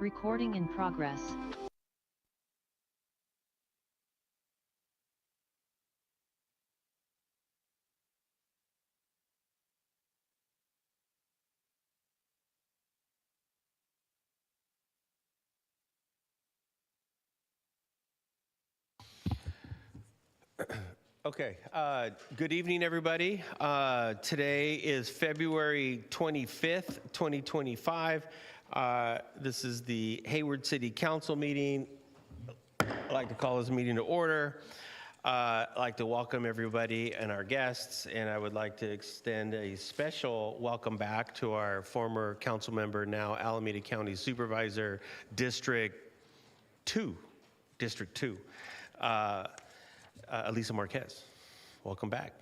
Recording in progress. Okay, good evening, everybody. Today is February 25th, 2025. This is the Hayward City Council meeting. I'd like to call this meeting to order. I'd like to welcome everybody and our guests, and I would like to extend a special welcome back to our former council member, now Alameda County Supervisor, District 2. Elisa Marquez, welcome back.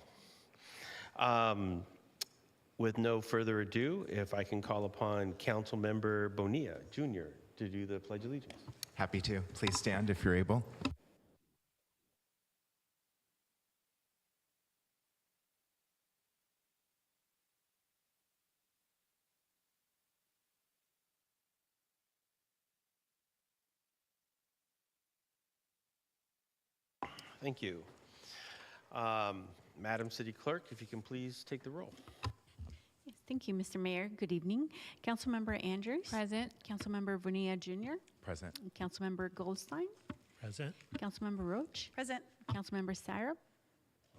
With no further ado, if I can call upon Council Member Bonilla Jr. to do the Pledge of Allegiance. Happy to. Please stand if you're able. Thank you. Madam City Clerk, if you can please take the roll. Yes, thank you, Mr. Mayor. Good evening. Councilmember Andrews. Present. Councilmember Bonilla Jr. Present. Councilmember Goldstein. Present. Councilmember Roach. Present. Councilmember Syrup.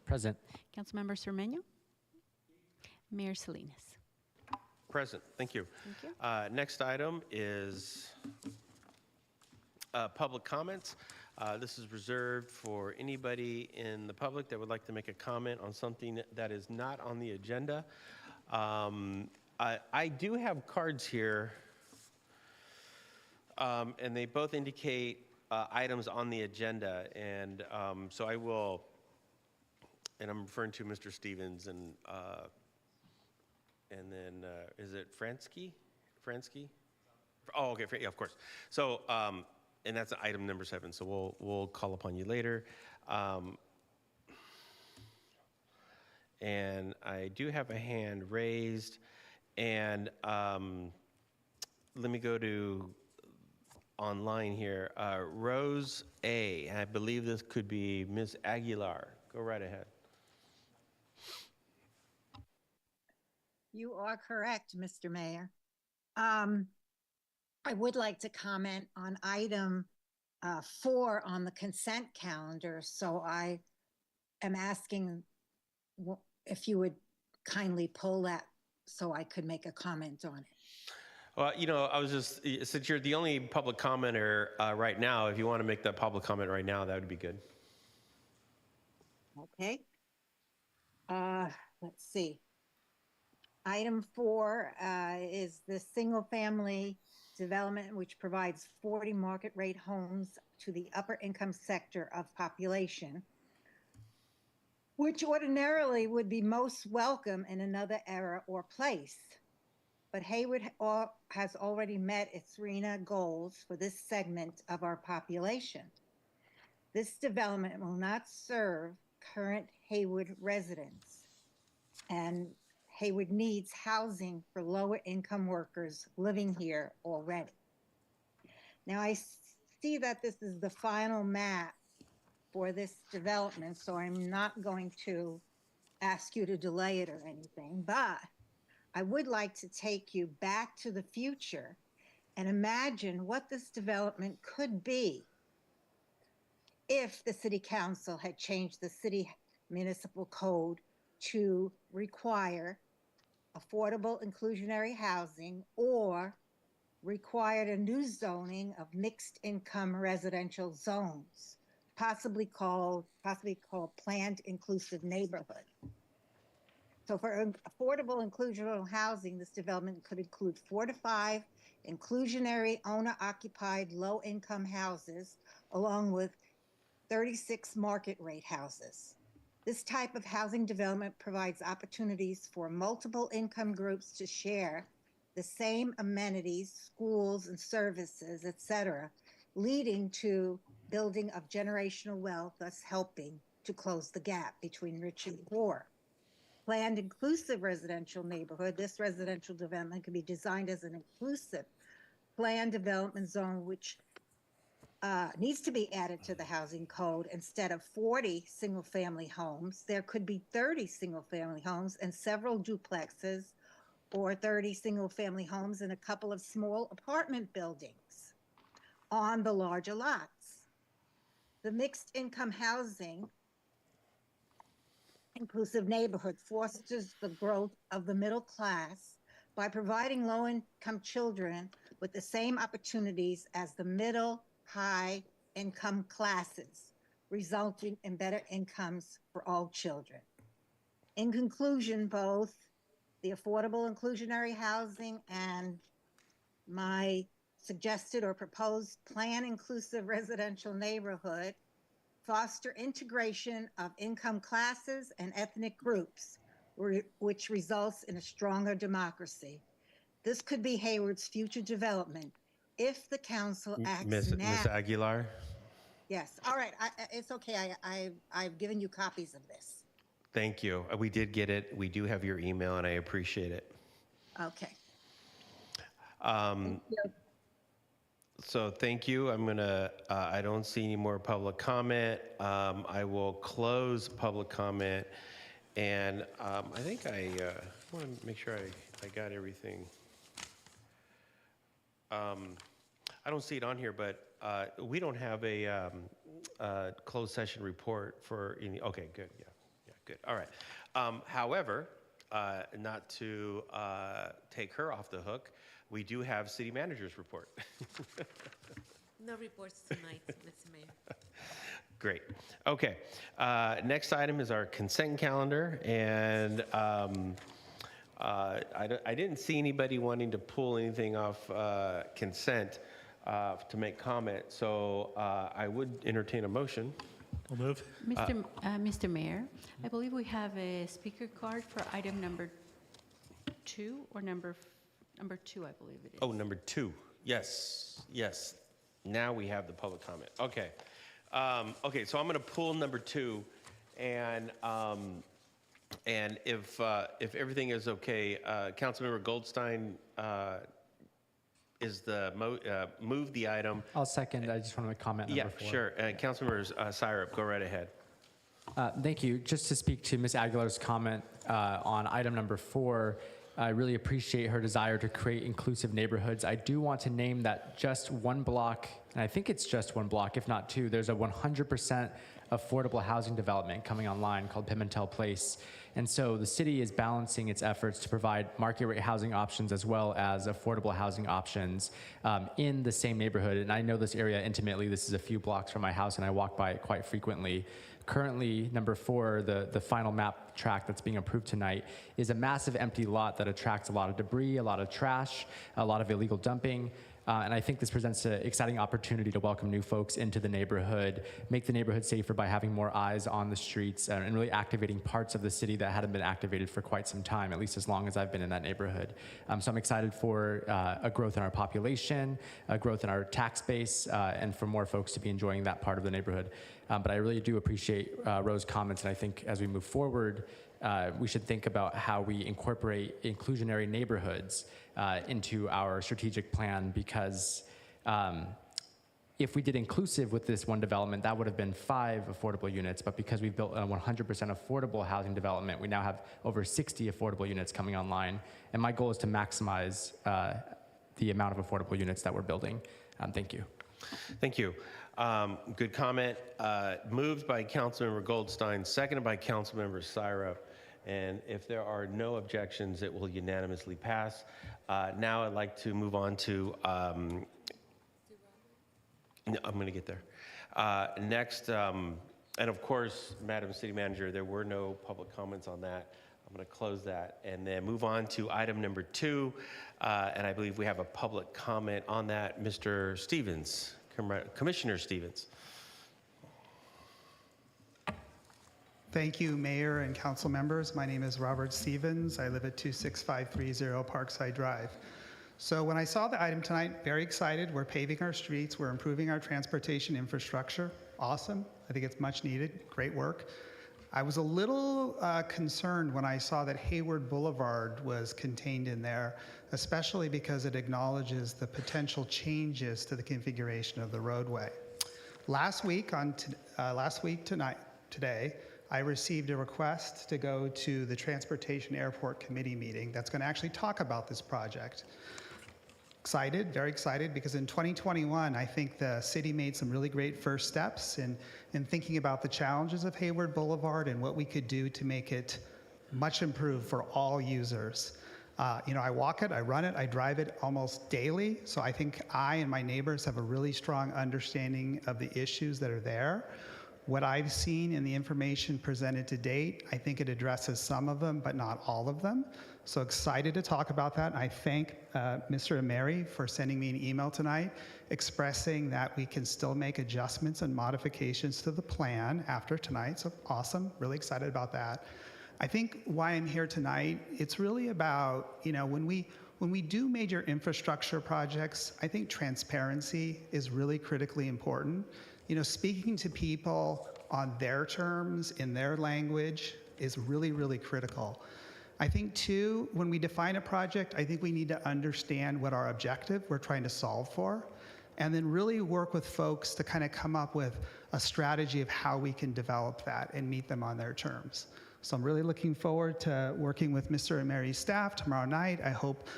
Present. Councilmember Cermeño. Mayor Salinas. Present, thank you. Thank you. Next item is public comments. This is reserved for anybody in the public that would like to make a comment on something that is not on the agenda. I do have cards here, and they both indicate items on the agenda, and so I will, and I'm referring to Mr. Stevens and then is it Fransky? Oh, okay, yeah, of course. So, and that's item number 7. So we'll call upon you later. And I do have a hand raised, and let me go to online here. Rose A. I believe this could be Ms. Aguilar. Go right ahead. You are correct, Mr. Mayor. I would like to comment on item 4 on the consent calendar. So I am asking if you would kindly pull that so I could make a comment on it. Well, you know, I was just, since you're the only public commenter right now, if you want to make that public comment right now, that would be good. Okay. Let's see. Item 4 is the single family development, which provides 40 market rate homes to the upper income sector of population, which ordinarily would be most welcome in another era or place. But Hayward has already met its RENA goals for this segment of our population. This development will not serve current Hayward residents, and Hayward needs housing for lower income workers living here already. Now I see that this is the final map for this development, so I'm not going to ask you to delay it or anything, but I would like to take you back to the future and imagine what this development could be if the city council had changed the city municipal code to require affordable inclusionary housing or required a new zoning of mixed income residential zones, possibly called planned inclusive neighborhood. So for affordable inclusionary housing, this development could include 4 to 5 inclusionary owner-occupied low-income houses, along with 36 market rate houses. This type of housing development provides opportunities for multiple income groups to share the same amenities, schools and services, etc., leading to building of generational wealth, thus helping to close the gap between rich and poor. Planned inclusive residential neighborhood, this residential development can be designed as an inclusive planned development zone, which needs to be added to the housing code. Instead of 40 single-family homes, there could be 30 single-family homes and several duplexes, or 30 single-family homes and a couple of small apartment buildings on the larger lots. The mixed income housing inclusive neighborhood fosters the growth of the middle class by providing low-income children with the same opportunities as the middle, high income classes, resulting in better incomes for all children. In conclusion, both the affordable inclusionary housing and my suggested or proposed plan inclusive residential neighborhood foster integration of income classes and ethnic groups, which results in a stronger democracy. This could be Hayward's future development if the council acts Miss now. Aguilar? Yes, all right, it's okay. I've given you copies of this. Thank you. We did get it. We do have your email, and I appreciate it. Okay. Um, So thank you. I'm gonna, I don't see any more public comment. I will close public comment. And I think I want to make sure I got everything. I don't see it on here, but we don't have a closed session report for any, okay, good, yeah, good, all right. However, not to take her off the hook, we do have city manager's report. No reports tonight, Mr. Mayor. Great. Okay. Next item is our consent calendar, and I didn't see anybody wanting to pull anything off consent to make comment, so I would entertain a motion. I'll move. Mr. Mayor, I believe we have a speaker card for item number 2 or number 2, I believe it is. Oh, number 2. Yes, yes. Now we have the public comment. Okay. Okay, so I'm going to pull number 2, and if everything is okay, Councilmember Goldstein is the move the item. I'll second. I just want to comment Yeah, number 4. sure. Councilmember Syrup, go right ahead. Thank you. Just to speak to Ms. Aguilar's comment on item number 4, I really appreciate her desire to create inclusive neighborhoods. I do want to name that just one block, and I think it's just one block, if not 2, there's a 100% affordable housing development coming online called Pimentel Place. And so the city is balancing its efforts to provide market rate housing options as well as affordable housing options in the same neighborhood. And I know this area intimately. This is a few blocks from my house, and I walk by it quite frequently. Currently, number 4, the final map track that's being approved tonight, is a massive empty lot that attracts a lot of debris, a lot of trash, a lot of illegal dumping. And I think this presents an exciting opportunity to welcome new folks into the neighborhood, make the neighborhood safer by having more eyes on the streets, and really activating parts of the city that hadn't been activated for quite some time, at least as long as I've been in that neighborhood. So I'm excited for a growth in our population, a growth in our tax base, and for more folks to be enjoying that part of the neighborhood. But I really do appreciate Rose's comments, and I think as we move forward, we should think about how we incorporate inclusionary neighborhoods into our strategic plan, because if we did inclusive with this one development, that would have been 5 affordable units, but because we've built a 100% affordable housing development, we now have over 60 affordable units coming online, and my goal is to maximize the amount of affordable units that we're building. Thank you. Thank you. Good comment. Moved by Councilmember Goldstein, seconded by Councilmember Syrup. And if there are no objections, it will unanimously pass. Now I'd like to move on to, no, I'm going to get there. Next, and of course, Madam City Manager, there were no public comments on that. I'm going to close that and then move on to item number 2. And I believe we have a public comment on that. Mr. Stevens, Commissioner Stevens. Thank you, Mayor and council members. My name is Robert Stevens. I live at 26530 Parkside Drive. So when I saw the item tonight, very excited. We're paving our streets. We're improving our transportation infrastructure. Awesome. I think it's much needed. Great work. I was a little concerned when I saw that Hayward Boulevard was contained in there, especially because it acknowledges the potential changes to the configuration of the roadway. Last week, today, I received a request to go to the Transportation Airport Committee meeting that's going to actually talk about this project. Excited, very excited, because in 2021, I think the city made some really great first steps in thinking about the challenges of Hayward Boulevard and what we could do to make it much improved for all users. I walk it, I run it, I drive it almost daily, so I think I and my neighbors have a really strong understanding of the issues that are there. What I've seen in the information presented to date, I think it addresses some of them, but not all of them. So excited to talk about that. I thank Mr. Ameri for sending me an email tonight expressing that we can still make adjustments and modifications to the plan after tonight. So awesome, really excited about that. I think why I'm here tonight, it's really about, when we do major infrastructure projects, I think transparency is really critically important. Speaking to people on their terms, in their language, is really, really critical. I think, too, when we define a project, I think we need to understand what our objective we're trying to solve for, and then really work with folks to kind of come up with a strategy of how we can develop that and meet them on their terms. So I'm really looking forward to working with Mr. Ameri's staff tomorrow night. I hope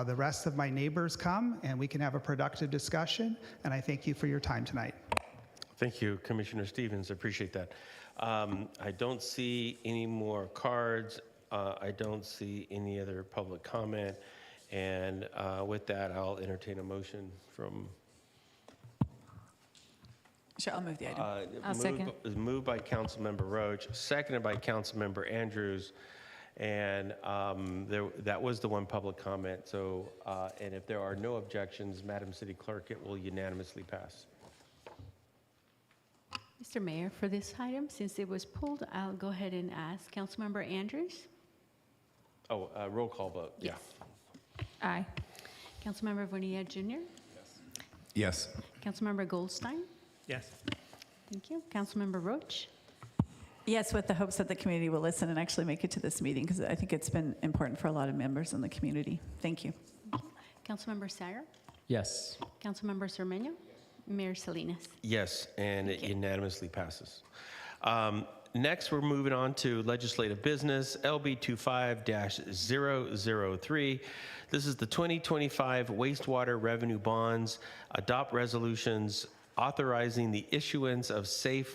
the rest of my neighbors come and we can have a productive discussion, and I thank you for your time tonight. Thank you, Commissioner Stevens. I appreciate that. I don't see any more cards. I don't see any other public comment. And with that, I'll entertain a motion from... Sure, I'll move the item. I'll second. Moved by Councilmember Roach, seconded by Councilmember Andrews. And that was the one public comment. So, and if there are no objections, Madam City Clerk, it will unanimously pass. Mr. Mayor, for this item, since it was pulled, I'll go ahead and ask Councilmember Andrews. Oh, roll call vote. Yeah. Aye. Councilmember Bonilla Jr. Yes. Councilmember Goldstein. Yes. Thank you. Councilmember Roach. Yes, with the hopes that the community will listen and actually make it to this meeting, because I think it's been important for a lot of members in the community. Thank you. Councilmember Sayer. Yes. Councilmember Cermeño. Mayor Salinas. Yes, and it unanimously passes. Next, we're moving on to legislative business, LB 25-003. This is the 2025 wastewater revenue bonds. Adopt resolutions authorizing the issuance of sale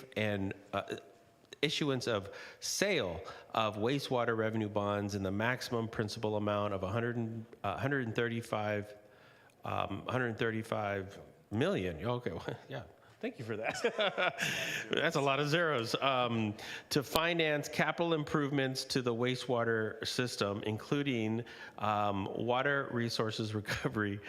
of wastewater revenue bonds in the maximum principal amount of 135 million. Okay, well, yeah. Thank you for that. That's a lot of zeros. To finance capital improvements to the wastewater system, including water resources recovery,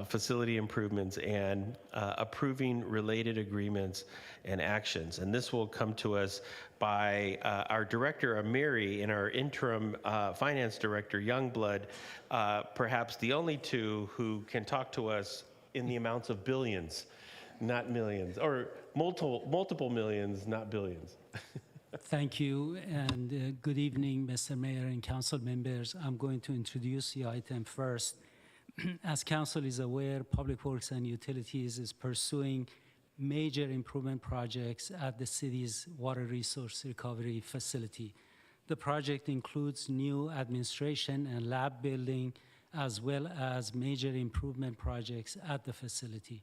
facility improvements, and approving related agreements and actions. And this will come to us by our director, Amiri, and our interim finance director, Youngblood, perhaps the only two who can talk to us in the amounts of billions, not millions, or multiple millions, not billions. Thank you, and good evening, Mr. Mayor and council members. I'm going to introduce the item first. As council is aware, Public Works and Utilities is pursuing major improvement projects at the city's water resource recovery facility. The project includes new administration and lab building, as well as major improvement projects at the facility.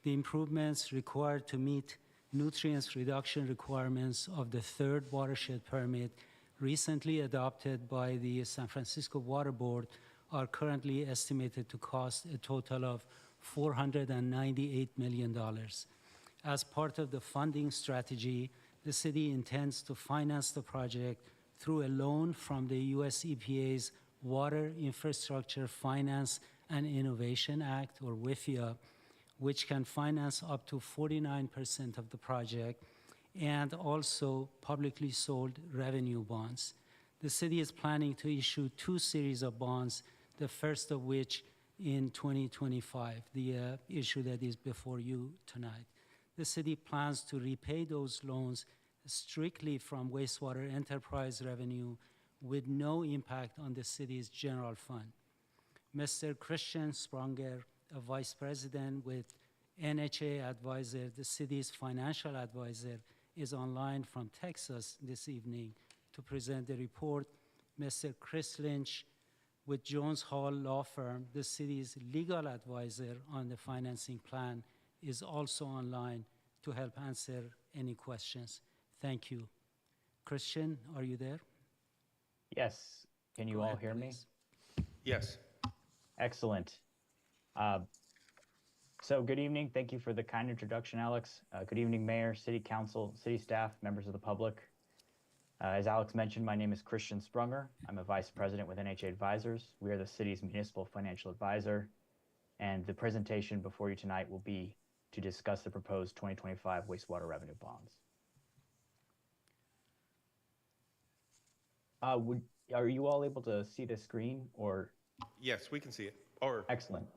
The improvements required to meet nutrients reduction requirements of the third watershed permit recently adopted by the San Francisco Water Board are currently estimated to cost a total of $498 million. As part of the funding strategy, the city intends to finance the project through a loan from the US EPA's Water Infrastructure Finance and Innovation Act, or WIFIA, which can finance up to 49% of the project, and also publicly sold revenue bonds. The city is planning to issue 2 series of bonds, the first of which in 2025, the issue that is before you tonight. The city plans to repay those loans strictly from wastewater enterprise revenue with no impact on the city's general fund. Mr. Christian Spranger, a vice president with NHA Advisor, the city's financial advisor, is online from Texas this evening to present the report. Mr. Chris Lynch with Jones Hall Law Firm, the city's legal advisor on the financing plan, is also online to help answer any questions. Thank you. Christian, are you there? Yes. Can you Go all ahead, hear me? please. Yes. Excellent. So good evening. Thank you for the kind introduction, Alex. Good evening, Mayor, City Council, City staff, members of the public. As Alex mentioned, my name is Christian Sprunger. I'm a vice president with NHA Advisors. We are the city's municipal financial advisor. And the presentation before you tonight will be to discuss the proposed 2025 wastewater revenue bonds. Are you all able to see the screen or? Yes, we can see it. Or, Excellent.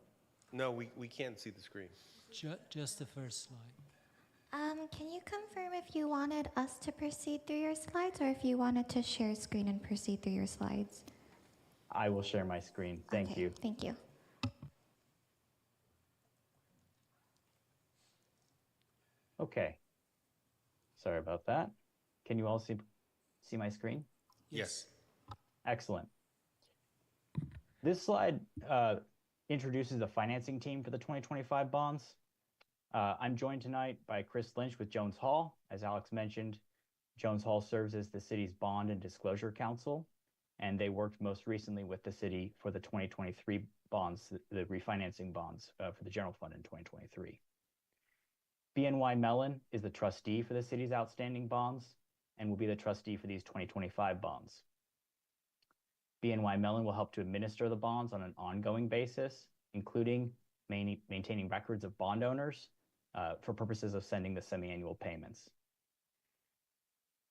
no, we can't see the screen. Just the first slide. Can you confirm if you wanted us to proceed through your slides or if you wanted to share screen and proceed through your slides? I will share my screen. Thank Okay, you. Thank you. Okay. Sorry about that. Can you all see my screen? Yes. Excellent. This slide introduces the financing team for the 2025 bonds. I'm joined tonight by Chris Lynch with Jones Hall. As Alex mentioned, Jones Hall serves as the city's bond and disclosure counsel, and they worked most recently with the city for the 2023 bonds, the refinancing bonds for the general fund in 2023. BNY Mellon is the trustee for the city's outstanding bonds and will be the trustee for these 2025 bonds. BNY Mellon will help to administer the bonds on an ongoing basis, including maintaining records of bond owners for purposes of sending the semi-annual payments.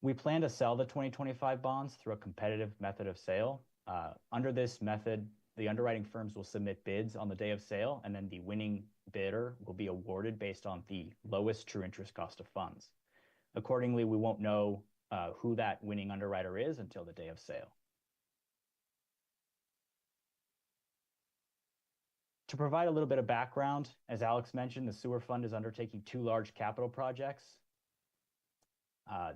We plan to sell the 2025 bonds through a competitive method of sale. Under this method, the underwriting firms will submit bids on the day of sale, and then the winning bidder will be awarded based on the lowest true interest cost of funds. Accordingly, we won't know who that winning underwriter is until the day of sale. To provide a little bit of background, as Alex mentioned, the sewer fund is undertaking two large capital projects.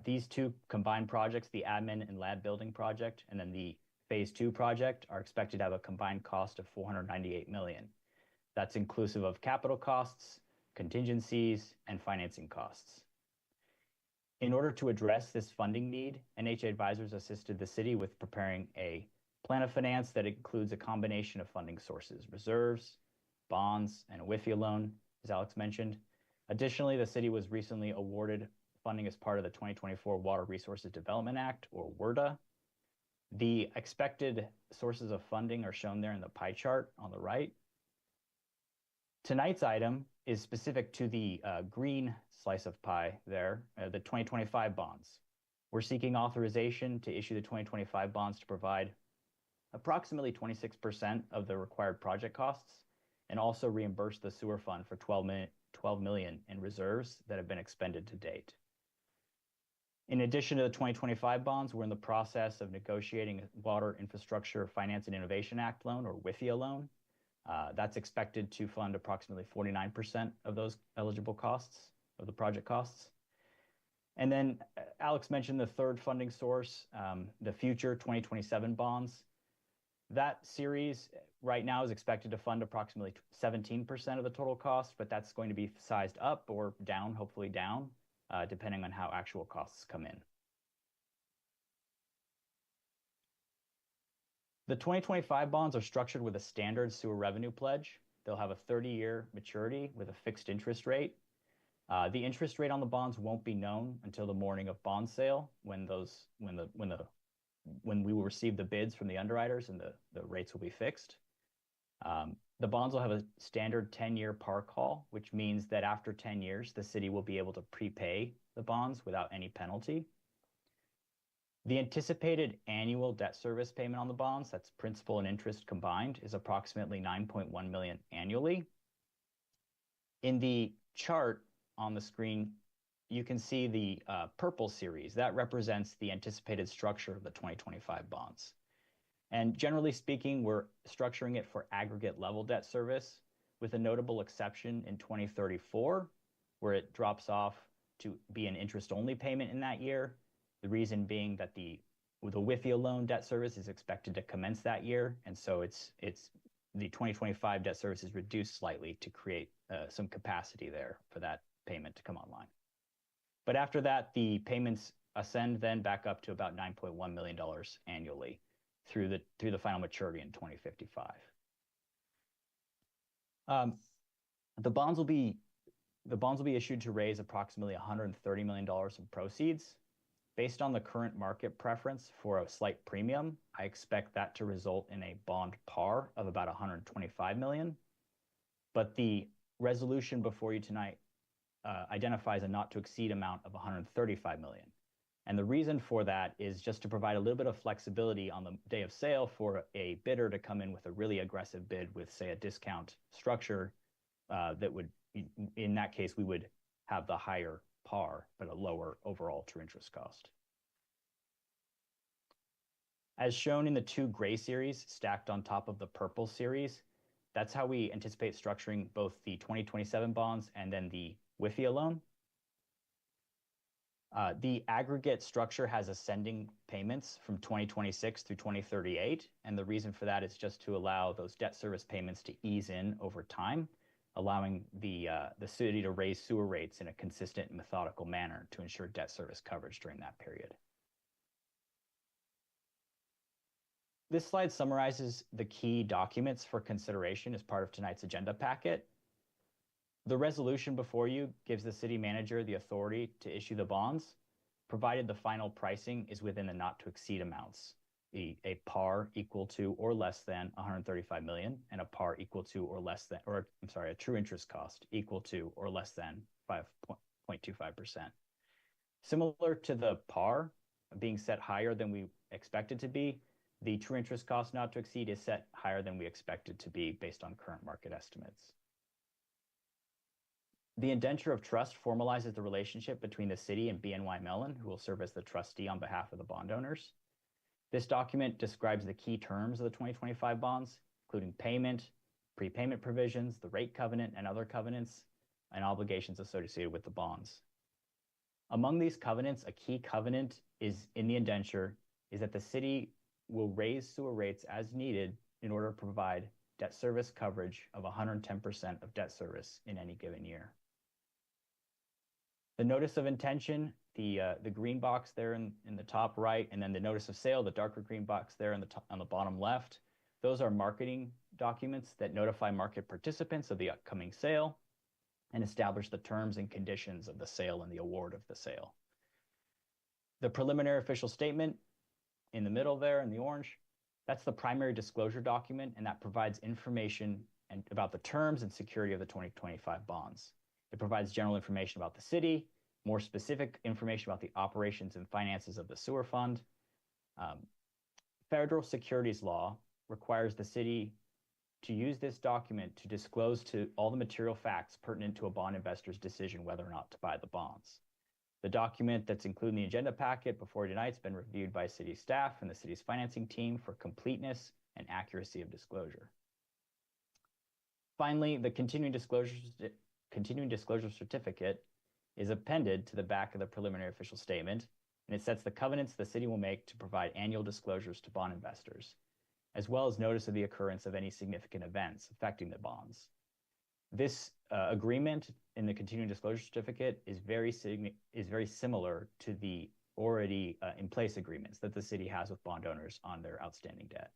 These two combined projects, the admin and lab building project, and then the phase 2 project, are expected to have a combined cost of $498 million. That's inclusive of capital costs, contingencies, and financing costs. In order to address this funding need, NHA Advisors assisted the city with preparing a plan of finance that includes a combination of funding sources, reserves, bonds, and a WIFIA loan, as Alex mentioned. Additionally, the city was recently awarded funding as part of the 2024 Water Resources Development Act, or WRDA. The expected sources of funding are shown there in the pie chart on the right. Tonight's item is specific to the green slice of pie there, the 2025 bonds. We're seeking authorization to issue the 2025 bonds to provide approximately 26% of the required project costs and also reimburse the sewer fund for $12 million in reserves that have been expended to date. In addition to the 2025 bonds, we're in the process of negotiating a Water Infrastructure Finance and Innovation Act loan, or WIFIA loan. That's expected to fund approximately 49% of those eligible costs, of the project costs. And then Alex mentioned the third funding source, the future 2027 bonds. That series right now is expected to fund approximately 17% of the total cost, but that's going to be sized up or down, hopefully down, depending on how actual costs come in. The 2025 bonds are structured with a standard sewer revenue pledge. They'll have a 30-year maturity with a fixed interest rate. The interest rate on the bonds won't be known until the morning of bond sale, when we will receive the bids from the underwriters and the rates will be fixed. The bonds will have a standard 10-year par call, which means that after 10 years, the city will be able to prepay the bonds without any penalty. The anticipated annual debt service payment on the bonds, that's principal and interest combined, is approximately $9.1 million annually. In the chart on the screen, you can see the purple series. That represents the anticipated structure of the 2025 bonds. And generally speaking, we're structuring it for aggregate level debt service, with a notable exception in 2034, where it drops off to be an interest-only payment in that year. The reason being that the WIFIA loan debt service is expected to commence that year, and so the 2025 debt service is reduced slightly to create some capacity there for that payment to come online. But after that, the payments ascend then back up to about $9.1 million annually through the final maturity in 2055. The bonds will be issued to raise approximately $130 million in proceeds. Based on the current market preference for a slight premium, I expect that to result in a bond par of about $125 million. But the resolution before you tonight identifies a not to exceed amount of $135 million. And the reason for that is just to provide a little bit of flexibility on the day of sale for a bidder to come in with a really aggressive bid with, say, a discount structure that would, in that case, we would have the higher par, but a lower overall true interest cost. As shown in the two gray series stacked on top of the purple series, that's how we anticipate structuring both the 2027 bonds and then the WIFIA loan. The aggregate structure has ascending payments from 2026 through 2038, and the reason for that is just to allow those debt service payments to ease in over time, allowing the city to raise sewer rates in a consistent and methodical manner to ensure debt service coverage during that period. This slide summarizes the key documents for consideration as part of tonight's agenda packet. The resolution before you gives the city manager the authority to issue the bonds, provided the final pricing is within the not to exceed amounts, a par equal to or less than $135 million, and a par equal to or less than, a true interest cost equal to or less than 5.25%. Similar to the par being set higher than we expect it to be, the true interest cost not to exceed is set higher than we expect it to be based on current market estimates. The indenture of trust formalizes the relationship between the city and BNY Mellon, who will serve as the trustee on behalf of the bond owners. This document describes the key terms of the 2025 bonds, including payment, prepayment provisions, the rate covenant, and other covenants and obligations associated with the bonds. Among these covenants, a key covenant is in the indenture is that the city will raise sewer rates as needed in order to provide debt service coverage of 110% of debt service in any given year. The notice of intention, the green box there in the top right, and then the notice of sale, the darker green box there on the bottom left, those are marketing documents that notify market participants of the upcoming sale and establish the terms and conditions of the sale and the award of the sale. The preliminary official statement in the middle there in the orange, that's the primary disclosure document, and that provides information about the terms and security of the 2025 bonds. It provides general information about the city, more specific information about the operations and finances of the sewer fund. Federal securities law requires the city to use this document to disclose to all the material facts pertinent to a bond investor's decision whether or not to buy the bonds. The document that's included in the agenda packet before tonight has been reviewed by city staff and the city's financing team for completeness and accuracy of disclosure. Finally, the continuing disclosure certificate is appended to the back of the preliminary official statement, and it sets the covenants the city will make to provide annual disclosures to bond investors, as well as notice of the occurrence of any significant events affecting the bonds. This agreement in the continuing disclosure certificate is very similar to the already in place agreements that the city has with bond owners on their outstanding debt.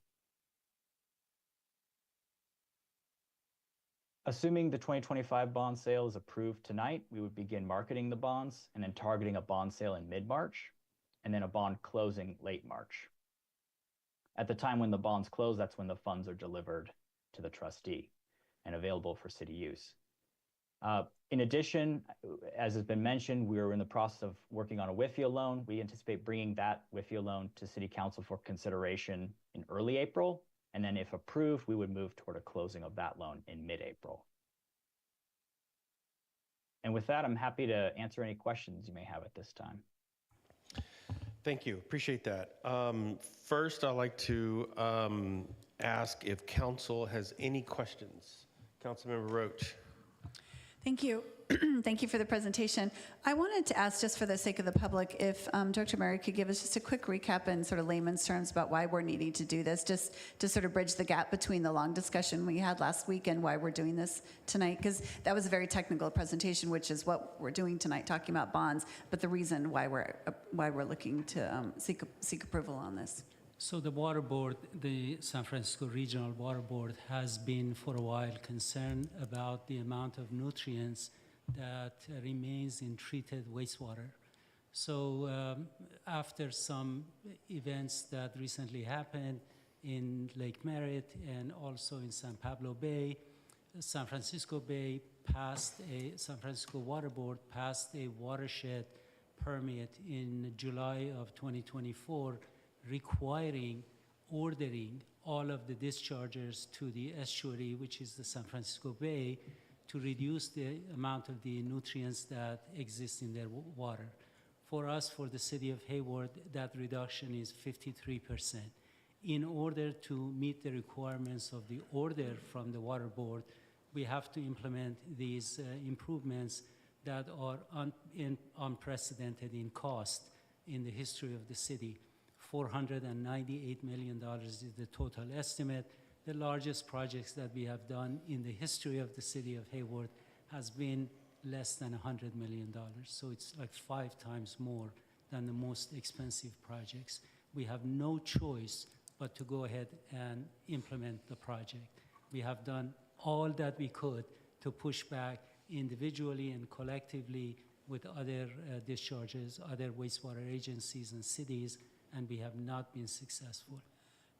Assuming the 2025 bond sale is approved tonight, we would begin marketing the bonds and then targeting a bond sale in mid-March and then a bond closing late March. At the time when the bonds close, that's when the funds are delivered to the trustee and available for city use. In addition, as has been mentioned, we are in the process of working on a WIFIA loan. We anticipate bringing that WIFIA loan to City Council for consideration in early April. And then if approved, we would move toward a closing of that loan in mid-April. And with that, I'm happy to answer any questions you may have at this time. Thank you. Appreciate that. First, I'd like to ask if council has any questions. Councilmember Roach. Thank you. Thank you for the presentation. I wanted to ask, just for the sake of the public, if Dr. Murray could give us just a quick recap in sort of layman's terms about why we're needing to do this, just to sort of bridge the gap between the long discussion we had last week and why we're doing this tonight, because that was a very technical presentation, which is what we're doing tonight, talking about bonds, but the reason why we're looking to seek approval on this. So the water board, the San Francisco Regional Water Board, has been for a while concerned about the amount of nutrients that remains in treated wastewater. So after some events that recently happened in Lake Merritt and also in San Pablo Bay, San Francisco Water Board passed a watershed permit in July of 2024 requiring ordering all of the dischargers to the estuary, which is the San Francisco Bay, to reduce the amount of the nutrients that exist in their water. For us, for the city of Hayward, that reduction is 53%. In order to meet the requirements of the order from the water board, we have to implement these improvements that are unprecedented in cost in the history of the city. $498 million is the total estimate. The largest projects that we have done in the history of the city of Hayward has been less than $100 million. So it's like 5 times more than the most expensive projects. We have no choice but to go ahead and implement the project. We have done all that we could to push back individually and collectively with other discharges, other wastewater agencies and cities, and we have not been successful.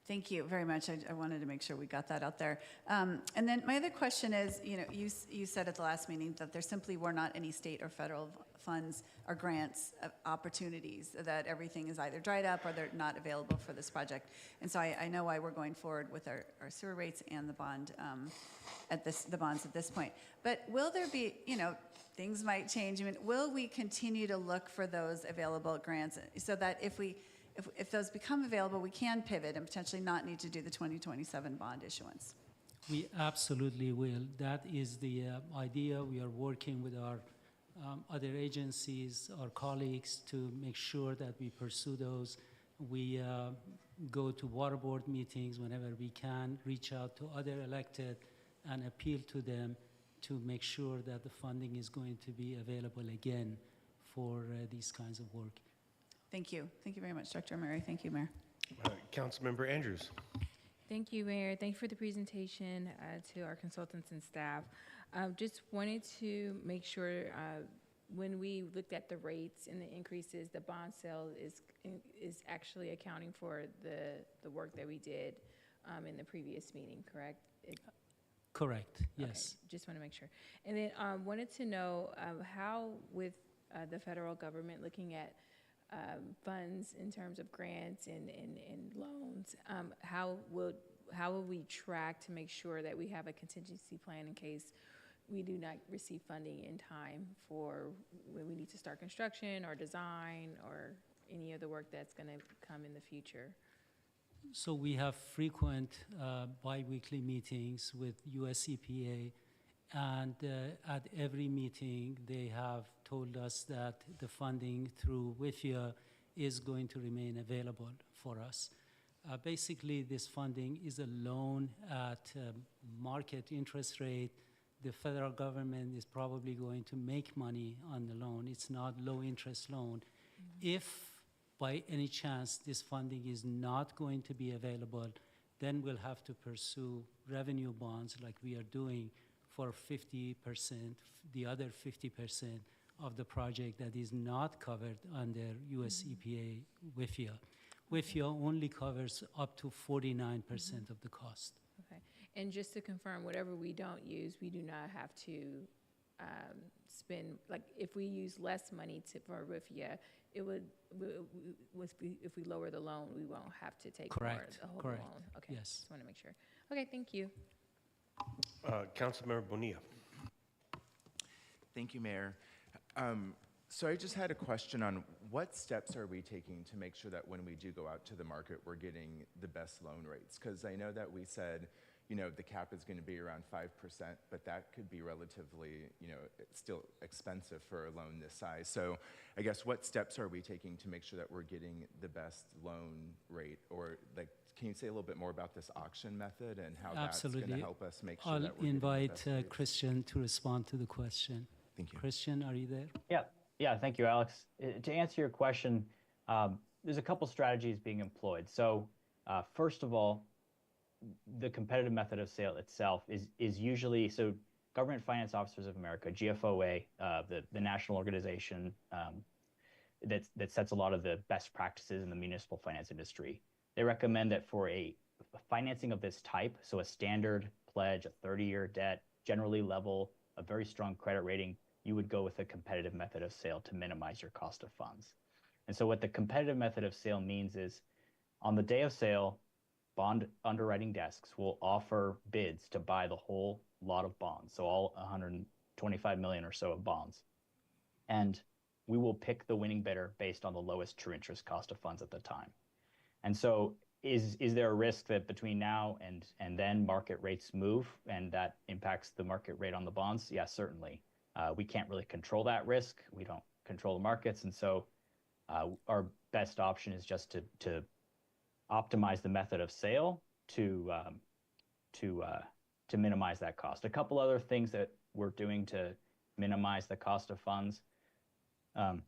Thank you very much. I wanted to make sure we got that out there. And then my other question is, you said at the last meeting that there simply were not any state or federal funds or grants opportunities, that everything is either dried up or they're not available for this project. And so I know why we're going forward with our sewer rates and the bond the bonds at this point. But will there be, things might change. I mean, will we continue to look for those available grants so that if those become available, we can pivot and potentially not need to do the 2027 bond issuance? We absolutely will. That is the idea. We are working with our other agencies, our colleagues, to make sure that we pursue those. We go to water board meetings whenever we can, reach out to other elected and appeal to them to make sure that the funding is going to be available again for these kinds of work. Thank you. Thank you very much, Dr. Murray. Thank you, Mayor. Councilmember Andrews. Thank you, Mayor. Thank you for the presentation to our consultants and staff. Just wanted to make sure when we looked at the rates and the increases, the bond sale is actually accounting for the work that we did in the previous meeting, correct? Correct, yes. Okay, just want to make sure. And then wanted to know how, with the federal government looking at funds in terms of grants and loans, how will we track to make sure that we have a contingency plan in case we do not receive funding in time for when we need to start construction or design or any of the work that's going to come in the future? So we have frequent bi-weekly meetings with US EPA, and at every meeting they have told us that the funding through WIFIA is going to remain available for us. Basically, this funding is a loan at market interest rate. The federal government is probably going to make money on the loan. It's not low interest loan. Mm-hmm. If by any chance this funding is not going to be available, then we'll have to pursue revenue bonds like we are doing for 50%, the other 50% of the project that is not covered under US EPA WIFIA. WIFIA only covers up to 49% of the cost. Okay, and just to confirm, whatever we don't use, we do not have to spend, like if we use less money for WIFIA, it would, if we lower the loan, we won't have to take more of the whole loan. Okay, yes. Just want to make sure. Okay, thank you. Councilmember Bonilla. Thank you, Mayor. So I just had a question on what steps are we taking to make sure that when we do go out to the market, we're getting the best loan rates? Because I know that we said, the cap is going to be around 5%, but that could be relatively, it's still expensive for a loan this size. So I guess what steps are we taking to make sure that we're getting the best loan rate? Or can you say a little bit more about this auction method and how that's going to help us make sure I'll that we're invite getting the best rates? Christian to respond to the question. Thank you. Christian, are you there? Yeah, thank you, Alex. To answer your question, there's a couple strategies being employed. So first of all, the competitive method of sale itself is usually, so Government Finance Officers of America, GFOA, the national organization that sets a lot of the best practices in the municipal finance industry. They recommend that for a financing of this type, so a standard pledge, a 30-year debt, generally level, a very strong credit rating, you would go with a competitive method of sale to minimize your cost of funds. And so what the competitive method of sale means is on the day of sale, bond underwriting desks will offer bids to buy the whole lot of bonds, so all 125 million or so of bonds. And we will pick the winning bidder based on the lowest true interest cost of funds at the time. And so is there a risk that between now and then market rates move and that impacts the market rate on the bonds? Yes, certainly. We can't really control that risk. We don't control the markets. And so our best option is just to optimize the method of sale to minimize that cost. A couple other things that we're doing to minimize the cost of funds. Well,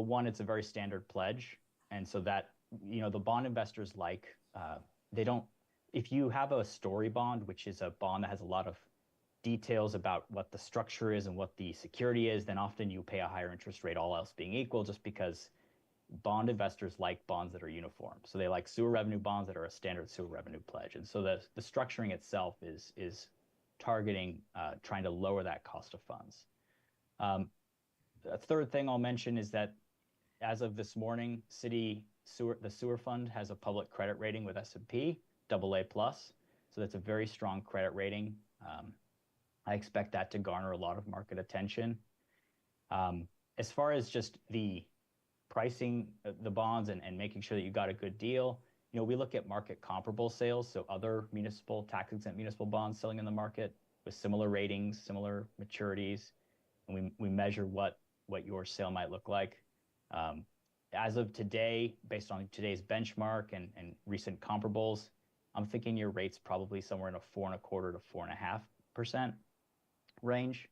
one, it's a very standard pledge. And so that, the bond investors if you have a story bond, which is a bond that has a lot of details about what the structure is and what the security is, then often you pay a higher interest rate, all else being equal, just because bond investors like bonds that are uniform. So they like sewer revenue bonds that are a standard sewer revenue pledge. And so the structuring itself is targeting trying to lower that cost of funds. A third thing I'll mention is that as of this morning, the sewer fund has a public credit rating with S&P, AA+. So that's a very strong credit rating. I expect that to garner a lot of market attention. As far as just the pricing the bonds and making sure that you got a good deal, we look at market comparable sales, so other tax-exempt municipal bonds selling in the market with similar ratings, similar maturities, and we measure what your sale might look like. As of today, based on today's benchmark and recent comparables, I'm thinking your rate's probably somewhere in a 4.25% to 4.5% range.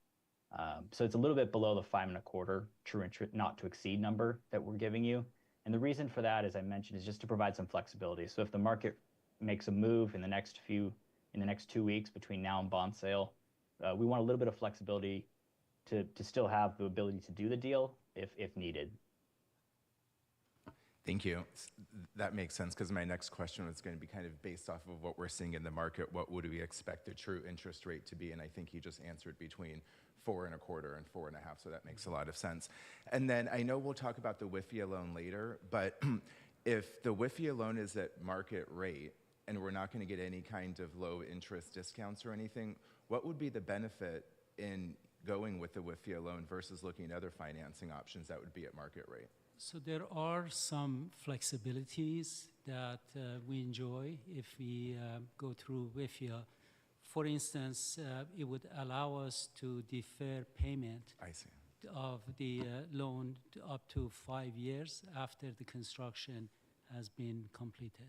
So it's a little bit below the 5.25% true interest not to exceed number that we're giving you. And the reason for that, as I mentioned, is just to provide some flexibility. So if the market makes a move in the next 2 weeks between now and bond sale, we want a little bit of flexibility to still have the ability to do the deal if needed. Thank you. That makes sense, because my next question was going to be kind of based off of what we're seeing in the market. What would we expect the true interest rate to be? And I think you just answered between 4.25% and 4.5%, so that makes a lot of sense. And then I know we'll talk about the WIFIA loan later, but if the WIFIA loan is at market rate and we're not going to get any kind of low interest discounts or anything, what would be the benefit in going with the WIFIA loan versus looking at other financing options that would be at market rate? So there are some flexibilities that we enjoy if we go through WIFIA. For instance, it would allow us to defer payment of the loan up to 5 years after the construction has been completed.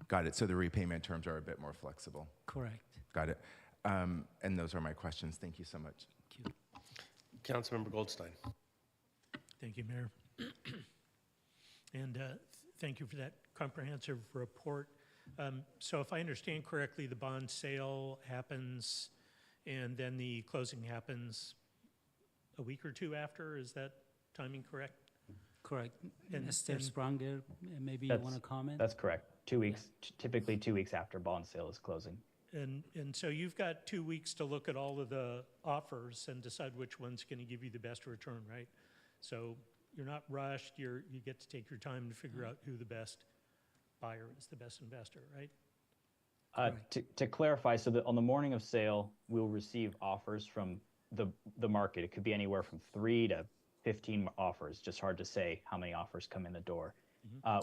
Got it. So the repayment terms are a bit more flexible. Correct. Got it. And those are my questions. Thank you so much. Thank you. Councilmember Goldstein. Thank you, Mayor. And thank you for that comprehensive report. So if I understand correctly, the bond sale happens and then the closing happens a week or two after. Is that timing correct? Correct. And Mr. Spranger, maybe you want to comment? That's correct. 2 weeks, typically 2 weeks after bond sale is closing. And so you've got 2 weeks to look at all of the offers and decide which one's going to give you the best return, right? So you're not rushed. You get to take your time to figure out who the best buyer is, the best investor, right? To clarify, so on the morning of sale, we'll receive offers from the market. It could be anywhere from 3 to 15 offers. Just hard to say how many offers come in the door.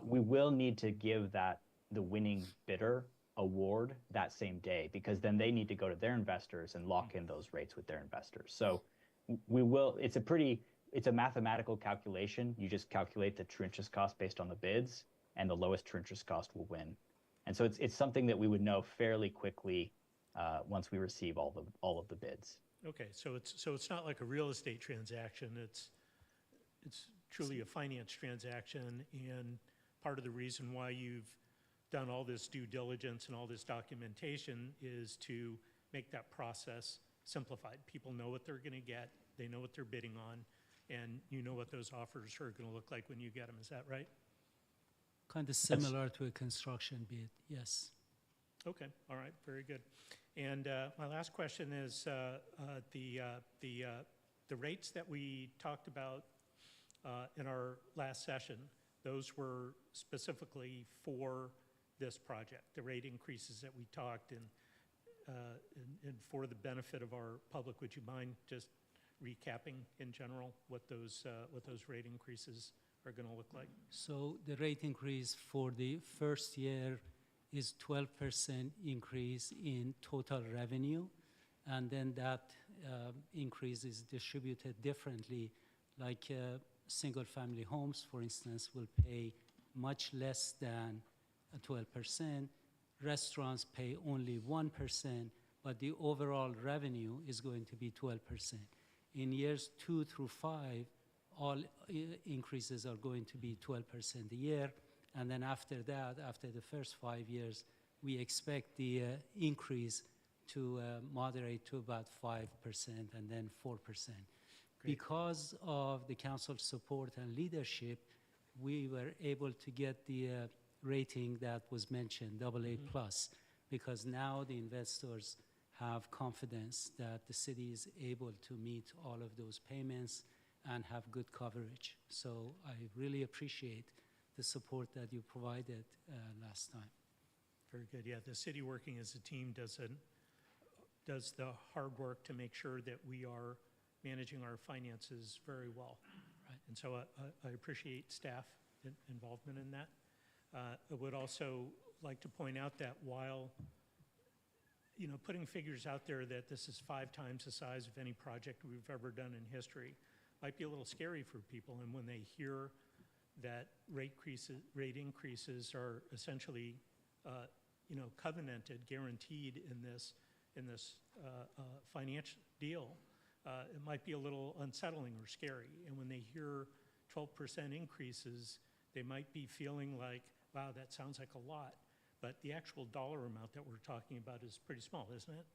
We will need to give the winning bidder award that same day, because then they need to go to their investors and lock in those rates with their investors. So we will. It's a mathematical calculation. You just calculate the true interest cost based on the bids, and the lowest true interest cost will win. And so it's something that we would know fairly quickly once we receive all of the bids. Okay, so it's not like a real estate transaction. It's truly a finance transaction, and part of the reason why you've done all this due diligence and all this documentation is to make that process simplified. People know what they're going to get, they know what they're bidding on, and you know what those offers are going to look like when you get them. Is that right? Kind of similar to a construction bid, yes. Okay, all right, very good. And my last question is the rates that we talked about in our last session, those were specifically for this project, the rate increases that we talked, and for the benefit of our public, would you mind just recapping in general what those rate increases are going to look like? So the rate increase for the first year is 12% increase in total revenue, and then that increase is distributed differently. Like single-family homes, for instance, will pay much less than 12%. Restaurants pay only 1%, but the overall revenue is going to be 12%. In years 2 through 5, all increases are going to be 12% a year. And then after that, after the first 5 years, we expect the increase to moderate to about 5% and then 4%. Great. Because of the council's support and leadership, we were able to get the rating that was mentioned, AA+, because now the investors have confidence that the city is able to meet all of those payments and have good coverage. So I really appreciate the support that you provided last time. Very good. Yeah, the city working as a team does the hard work to make sure that we are managing our finances very well. Right. And so I appreciate staff involvement in that. I would also like to point out that while putting figures out there that this is 5 times the size of any project we've ever done in history might be a little scary for people, and when they hear that rate increases are essentially covenanted, guaranteed in this financial deal, it might be a little unsettling or scary. And when they hear 12% increases, they might be feeling like, wow, that sounds like a lot. But the actual dollar amount that we're talking about is pretty small, isn't it?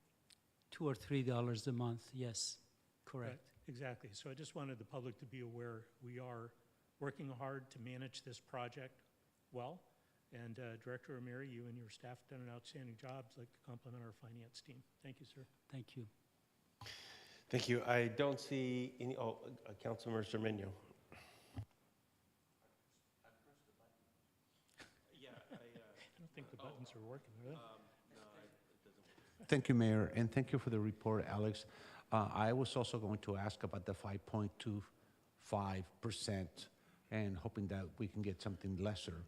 $2 or $3 a month, yes, correct. Right, exactly. So I just wanted the public to be aware we are working hard to manage this project well. And Director Amiri, you and your staff have done an outstanding job. I'd like to compliment our finance team. Thank you, sir. Thank you. Thank you. I don't see any, Councilmember Cermeño. I don't think the buttons are working, are they? Thank you, Mayor, and thank you for the report, Alex. I was also going to ask about the 5.25% and hoping that we can get something lesser.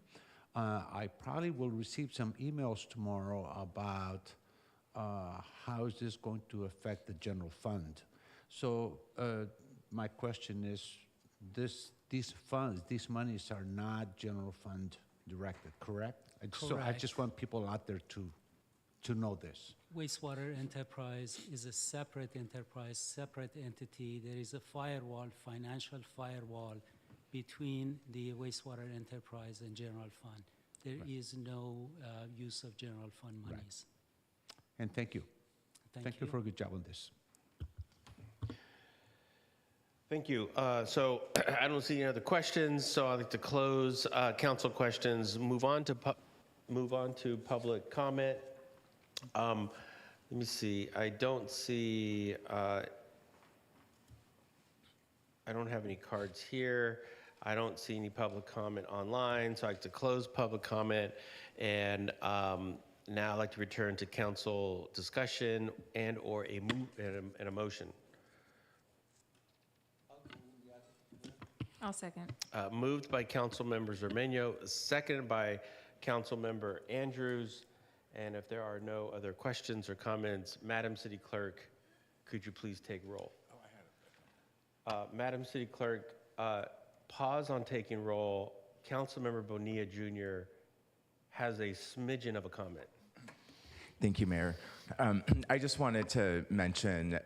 I probably will receive some emails tomorrow about how is this going to affect the general fund. So my question is, these funds, these monies are not general fund directed, correct? So I just want people out there to know this. Wastewater enterprise is a separate enterprise, separate entity. There is a firewall, financial firewall between the wastewater enterprise and general fund. There is no use of general fund monies. Right. And thank you. Thank you for a good job on this. Thank you. So I don't see any other questions, so I'd like to close council questions, move on to public comment. Let me see. I don't see, I don't have any cards here. I don't see any public comment online, so I'd like to close public comment. And now I'd like to return to council discussion and or a motion. I'll second. Moved by Councilmember Zermeño, seconded by Councilmember Andrews. And if there are no other questions or comments, Madam City Clerk, could you please take roll? Madam City Clerk, pause on taking roll. Councilmember Bonilla Jr. has a smidgen of a comment. Thank you, Mayor. I just wanted to mention,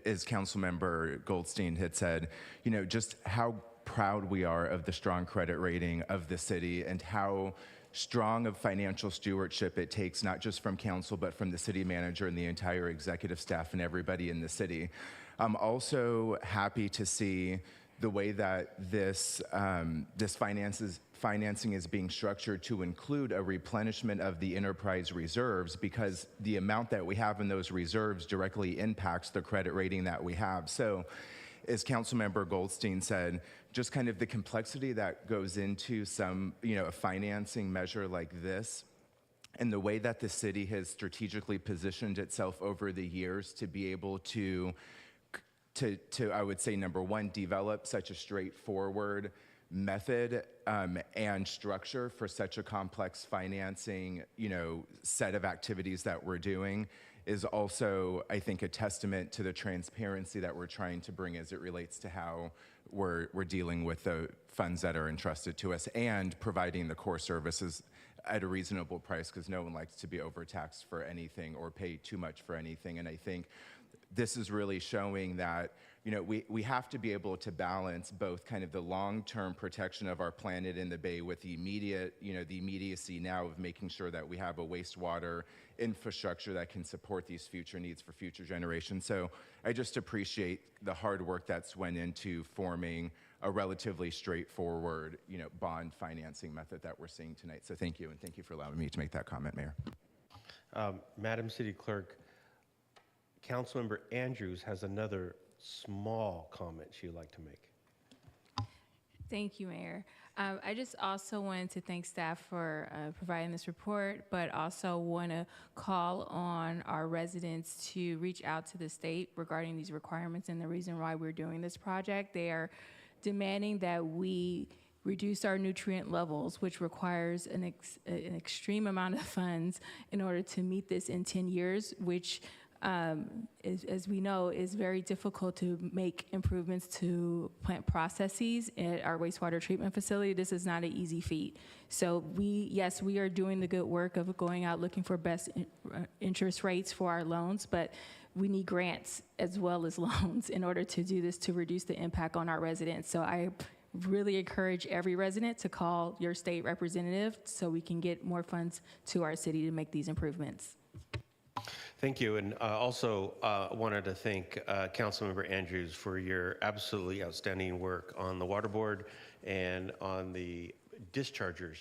as Councilmember Goldstein had said, just how proud we are of the strong credit rating of the city and how strong of financial stewardship it takes, not just from council, but from the city manager and the entire executive staff and everybody in the city. I'm also happy to see the way that this financing is being structured to include a replenishment of the enterprise reserves, because the amount that we have in those reserves directly impacts the credit rating that we have. So, as Councilmember Goldstein said, just kind of the complexity that goes into a financing measure like this, and the way that the city has strategically positioned itself over the years to be able to I would say, number one, develop such a straightforward method and structure for such a complex financing, set of activities that we're doing is also, I think, a testament to the transparency that we're trying to bring as it relates to how we're dealing with the funds that are entrusted to us and providing the core services at a reasonable price, because no one likes to be overtaxed for anything or pay too much for anything. And I think this is really showing that, we have to be able to balance both kind of the long-term protection of our planet in the Bay with the immediate, the immediacy now of making sure that we have a wastewater infrastructure that can support these future needs for future generations. So I just appreciate the hard work that's went into forming a relatively straightforward, bond financing method that we're seeing tonight. So thank you, and thank you for allowing me to make that comment, Mayor. Madam City Clerk, Councilmember Andrews has another small comment she'd like to make. Thank you, Mayor. I just also wanted to thank staff for providing this report, but also want to call on our residents to reach out to the state regarding these requirements and the reason why we're doing this project. They are demanding that we reduce our nutrient levels, which requires an extreme amount of funds in order to meet this in 10 years, which as we know, is very difficult to make improvements to plant processes at our wastewater treatment facility. This is not an easy feat. So we are doing the good work of going out looking for best interest rates for our loans, but we need grants as well as loans in order to do this, to reduce the impact on our residents. So I really encourage every resident to call your state representative so we can get more funds to our city to make these improvements. Thank you, and also wanted to thank Councilmember Andrews for your absolutely outstanding work on the water board and on the dischargers.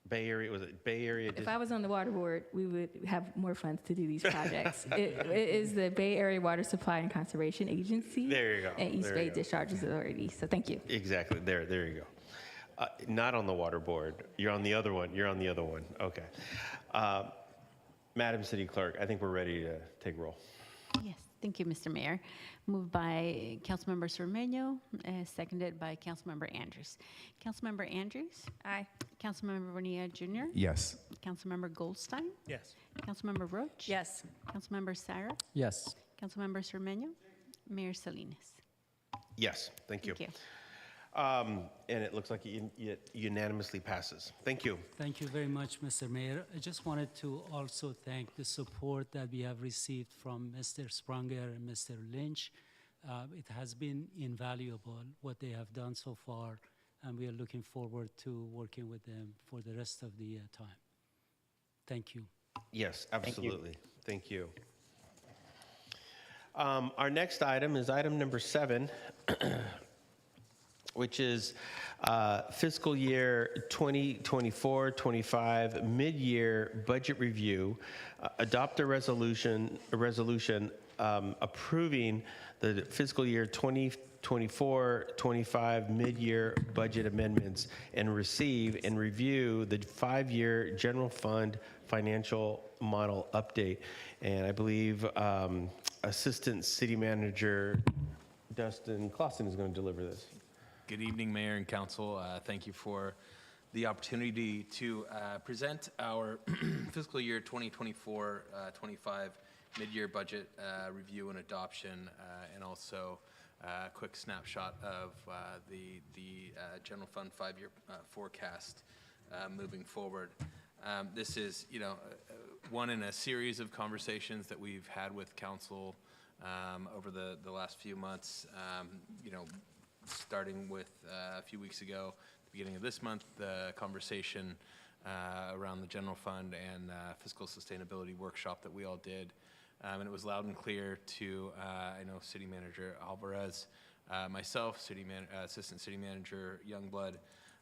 Bay Area, was it Bay Area? If I was on the water board, we would have more funds to do these projects. It is the Bay Area Water Supply and Conservation Agency. There you go. And East Bay Discharges Authority. So thank you. Exactly. There you go. Not on the water board. You're on the other one. Okay. Madam City Clerk, I think we're ready to take roll. Yes, thank you, Mr. Mayor. Moved by Councilmember Cermeño, seconded by Councilmember Andrews. Councilmember Andrews? Aye. Councilmember Bonilla Jr.? Yes. Councilmember Goldstein? Yes. Councilmember Roach? Yes. Councilmember Sarah? Yes. Councilmember Cermeño? Mayor Salinas? Yes, thank you. Thank you. And it looks like it unanimously passes. Thank you. Thank you very much, Mr. Mayor. I just wanted to also thank the support that we have received from Mr. Spranger and Mr. Lynch. It has been invaluable what they have done so far, and we are looking forward to working with them for the rest of the time. Thank you. Yes, absolutely. Thank you. Our next item is item number 7. Which is fiscal year 2024-25 mid-year budget review. Adopt a resolution approving the fiscal year 2024-25 mid-year budget amendments and receive and review the 5-year general fund financial model update. And I believe Assistant City Manager Dustin Clausen is going to deliver this. Good evening, Mayor and Council. Thank you for the opportunity to present our fiscal year 2024-25 mid-year budget review and adoption, and also a quick snapshot of the general fund 5-year forecast moving forward. This is, one in a series of conversations that we've had with council over the last few months. Starting with a few weeks ago, the beginning of this month, the conversation around the general fund and fiscal sustainability workshop that we all did. And it was loud and clear to, I know, City Manager Alvarez, myself, Assistant City Manager Youngblood,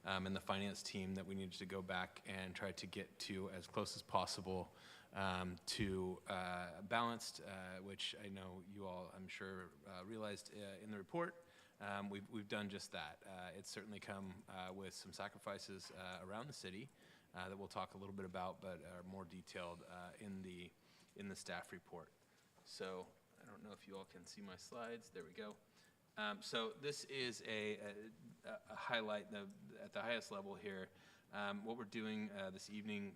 and the finance team that we needed to go back and try to get to as close as possible to balanced, which I know you all, I'm sure, realized in the report. We've done just that. It's certainly come with some sacrifices around the city that we'll talk a little bit about, but are more detailed in the staff report. So I don't know if you all can see my slides. There we go. So this is a highlight at the highest level here. What we're doing this evening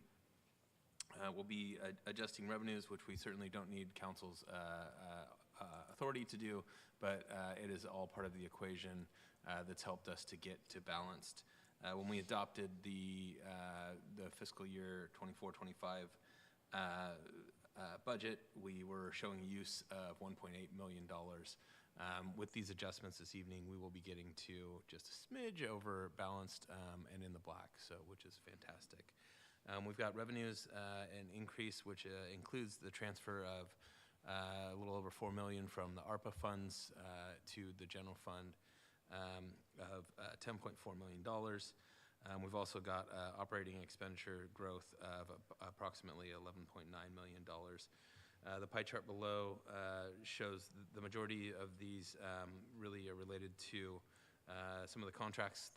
will be adjusting revenues, which we certainly don't need council's authority to do, but it is all part of the equation that's helped us to get to balanced. When we adopted the fiscal year 24-25 budget, we were showing use of $1.8 million. With these adjustments this evening, we will be getting to just a smidge over balanced and in the black, which is fantastic. We've got revenues an increase, which includes the transfer of a little over $4 million from the ARPA funds to the general fund of $10.4 million. We've also got operating expenditure growth of approximately $11.9 million. The pie chart below shows the majority of these really are related to some of the contracts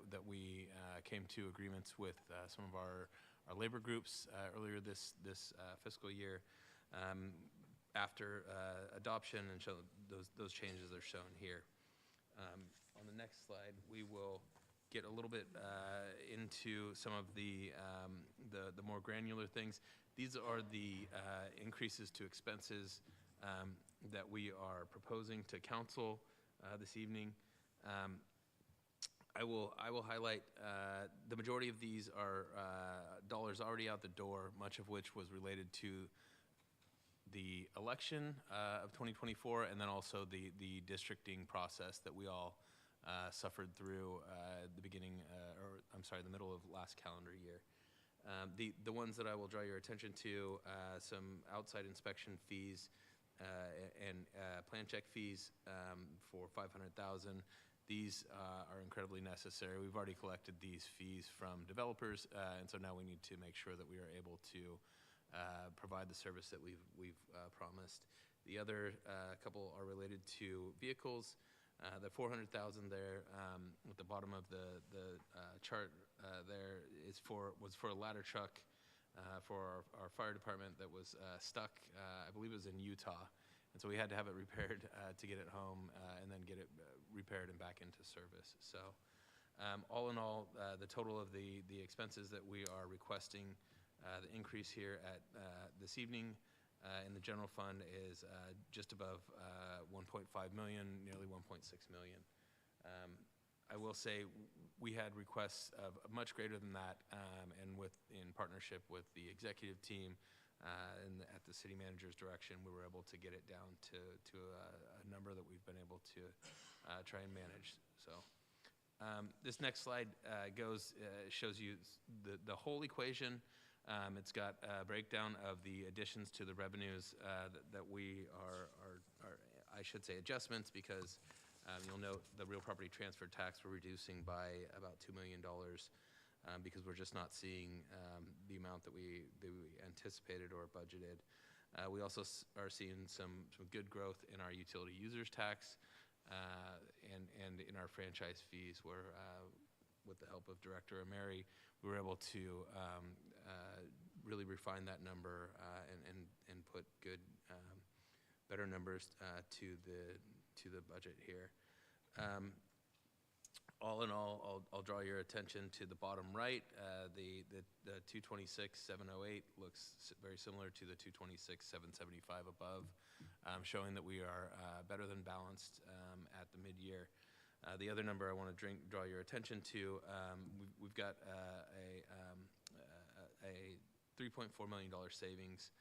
that we came to agreements with some of our labor groups earlier this fiscal year. After adoption, and show those changes are shown here. On the next slide, we will get a little bit into some of the more granular things. These are the increases to expenses that we are proposing to council this evening. I will highlight the majority of these are dollars already out the door, much of which was related to the election of 2024, and then also the districting process that we all suffered through the middle of last calendar year. The ones that I will draw your attention to, some outside inspection fees and plan check fees for $500,000. These are incredibly necessary. We've already collected these fees from developers, and so now we need to make sure that we are able to provide the service that we've promised. The other couple are related to vehicles. The $400,000 there at the bottom of the chart there was for a ladder truck for our fire department that was stuck. I believe it was in Utah, and so we had to have it repaired to get it home and then get it repaired and back into service. So all in all, the total of the expenses that we are requesting, the increase here at this evening in the general fund is just above 1.5 million, nearly 1.6 million. I will say we had requests of much greater than that, and in partnership with the executive team and at the city manager's direction, we were able to get it down to a number that we've been able to try and manage. So this next slide shows you the whole equation. It's got a breakdown of the additions to the revenues that we are, I should say, adjustments, because you'll note the real property transfer tax we're reducing by about $2 million because we're just not seeing the amount that we anticipated or budgeted. We also are seeing some good growth in our utility users tax and in our franchise fees, where with the help of Director Ameri, we were able to really refine that number and put good, better numbers to the budget here. All in all, I'll draw your attention to the bottom right. The 226,708 looks very similar to the 226,775 above, showing that we are better than balanced at the mid-year. The other number I want to draw your attention to, we've got a $3.4 million savings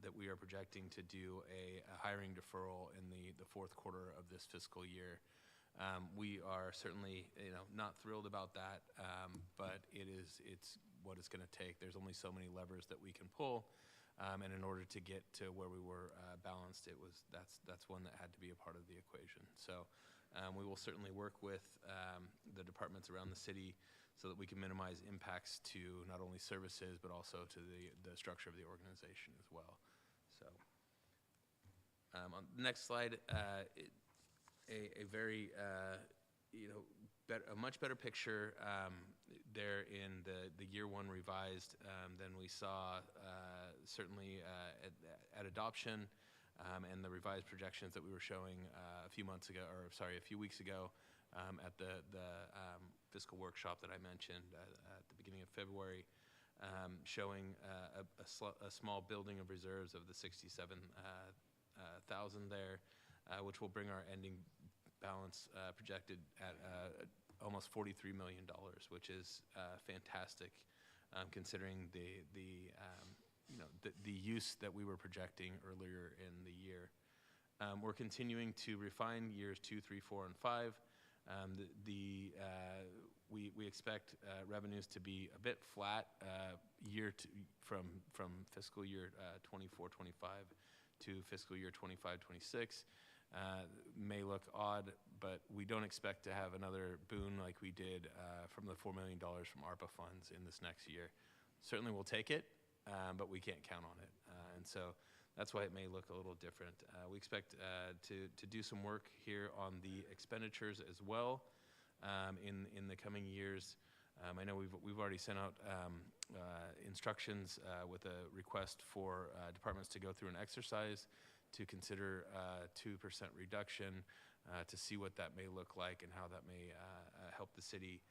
that we are projecting to do a hiring deferral in the fourth quarter of this fiscal year. We are certainly, not thrilled about that, but it's what it's going to take. There's only so many levers that we can pull, and in order to get to where we were balanced, that's one that had to be a part of the equation. So we will certainly work with the departments around the city so that we can minimize impacts to not only services but also to the structure of the organization as well. So on the next slide. A very, a much better picture there in the year one revised than we saw certainly at adoption, and the revised projections that we were showing a few weeks ago at the fiscal workshop that I mentioned at the beginning of February, showing a small building of reserves of the 67,000 there, which will bring our ending balance projected at almost $43 million, which is fantastic, considering the use that we were projecting earlier in the year. We're continuing to refine years 2, 3, 4, and 5. We expect revenues to be a bit flat from fiscal year 24-25 to fiscal year 25-26. May look odd, but we don't expect to have another boon like we did from the $4 million from ARPA funds in this next year. Certainly we'll take it, but we can't count on it. And so that's why it may look a little different. We expect to do some work here on the expenditures as well in the coming years. I know we've already sent out instructions with a request for departments to go through an exercise to consider 2% reduction to see what that may look like and how that may help the city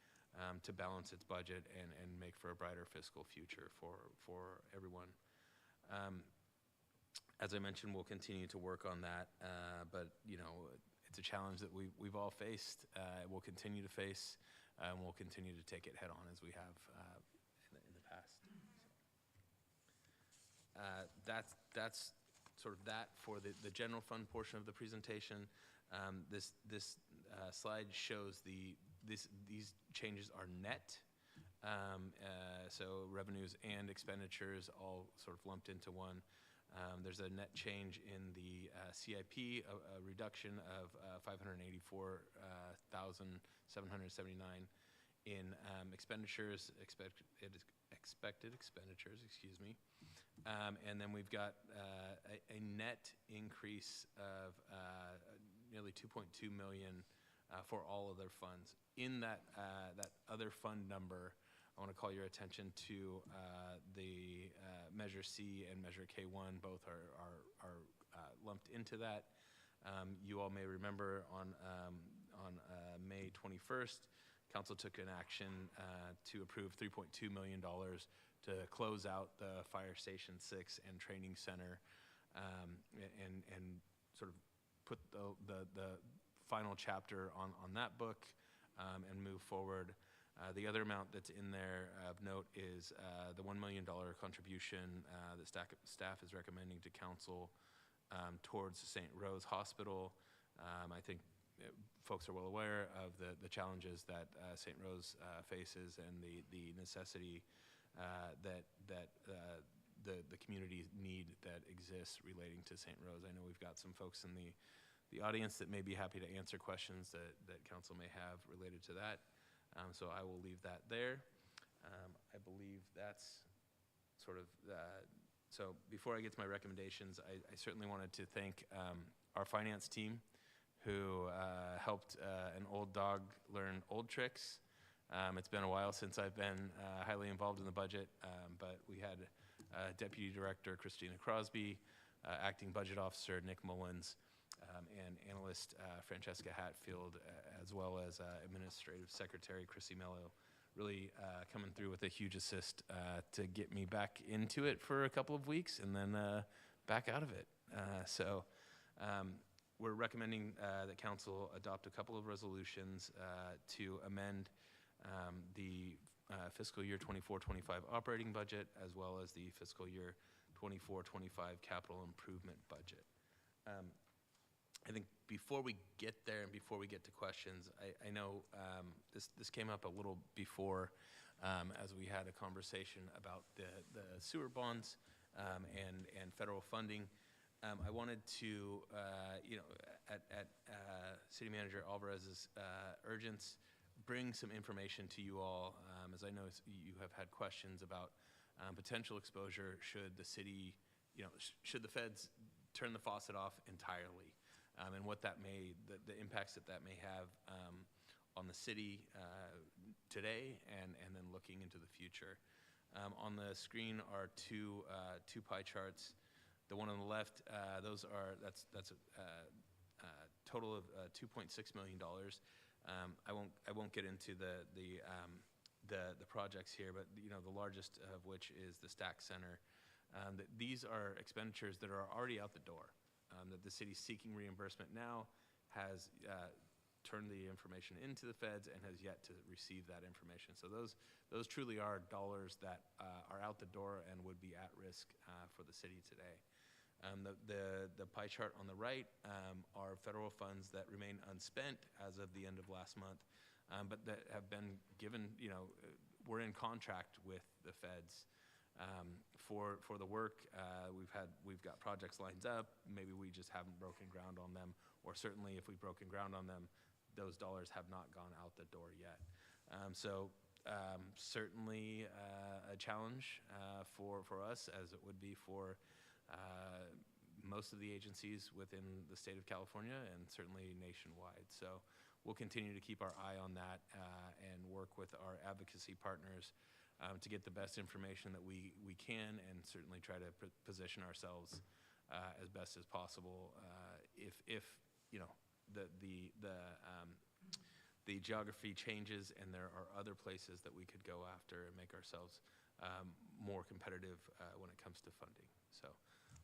to balance its budget and make for a brighter fiscal future for everyone. As I mentioned, we'll continue to work on that, but it's a challenge that we've all faced, we'll continue to face, and we'll continue to take it head on as we have in the past. That's sort of that for the general fund portion of the presentation. This slide shows these changes are net, so revenues and expenditures all sort of lumped into one. There's a net change in the CIP, a reduction of $584,779 in expenditures, expected expenditures, excuse me. And then we've got a net increase of nearly $2.2 million for all other funds. In that other fund number, I want to call your attention to the Measure C and Measure K1. Both are lumped into that. You all may remember on May 21st, Council took an action to approve $3.2 million to close out the Fire Station 6 and Training Center, and sort of put the final chapter on that book and move forward. The other amount that's in there of note is the $1 million contribution that staff is recommending to council towards St. Rose Hospital. I think folks are well aware of the challenges that St. Rose faces and the necessity that the community need that exists relating to St. Rose. I know we've got some folks in the audience that may be happy to answer questions that council may have related to that. So I will leave that there. I believe that's sort of, so before I get to my recommendations, I certainly wanted to thank our finance team who helped an old dog learn old tricks. It's been a while since I've been highly involved in the budget, but we had Deputy Director Christina Crosby, Acting Budget Officer Nick Mullins, and analyst Francesca Hatfield, as well as Administrative Secretary Chrissy Mello, really coming through with a huge assist to get me back into it for a couple of weeks and then back out of it. So we're recommending that council adopt a couple of resolutions to amend the fiscal year 24-25 operating budget, as well as the fiscal year 24-25 capital improvement budget. I think before we get there and before we get to questions, I know this came up a little before as we had a conversation about the sewer bonds and federal funding. I wanted to, at City Manager Alvarez's urgence, bring some information to you all, as I know you have had questions about potential exposure should the city, should the feds turn the faucet off entirely, and what that may, the impacts that may have on the city today and then looking into the future. On the screen are two pie charts. The one on the left, that's a total of $2.6 million. I won't get into the projects here, but the largest of which is the Stack Center. These are expenditures that are already out the door. That the city's seeking reimbursement now, has turned the information into the feds and has yet to receive that information. So those truly are dollars that are out the door and would be at risk for the city today. The pie chart on the right are federal funds that remain unspent as of the end of last month, but that have been given, we're in contract with the feds for the work. We've got projects lined up. Maybe we just haven't broken ground on them, or certainly if we've broken ground on them, those dollars have not gone out the door yet. Certainly a challenge for us, as it would be for most of the agencies within the state of California and certainly nationwide. So we'll continue to keep our eye on that and work with our advocacy partners to get the best information that we can, and certainly try to position ourselves as best as possible if the geography changes and there are other places that we could go after and make ourselves more competitive when it comes to funding. So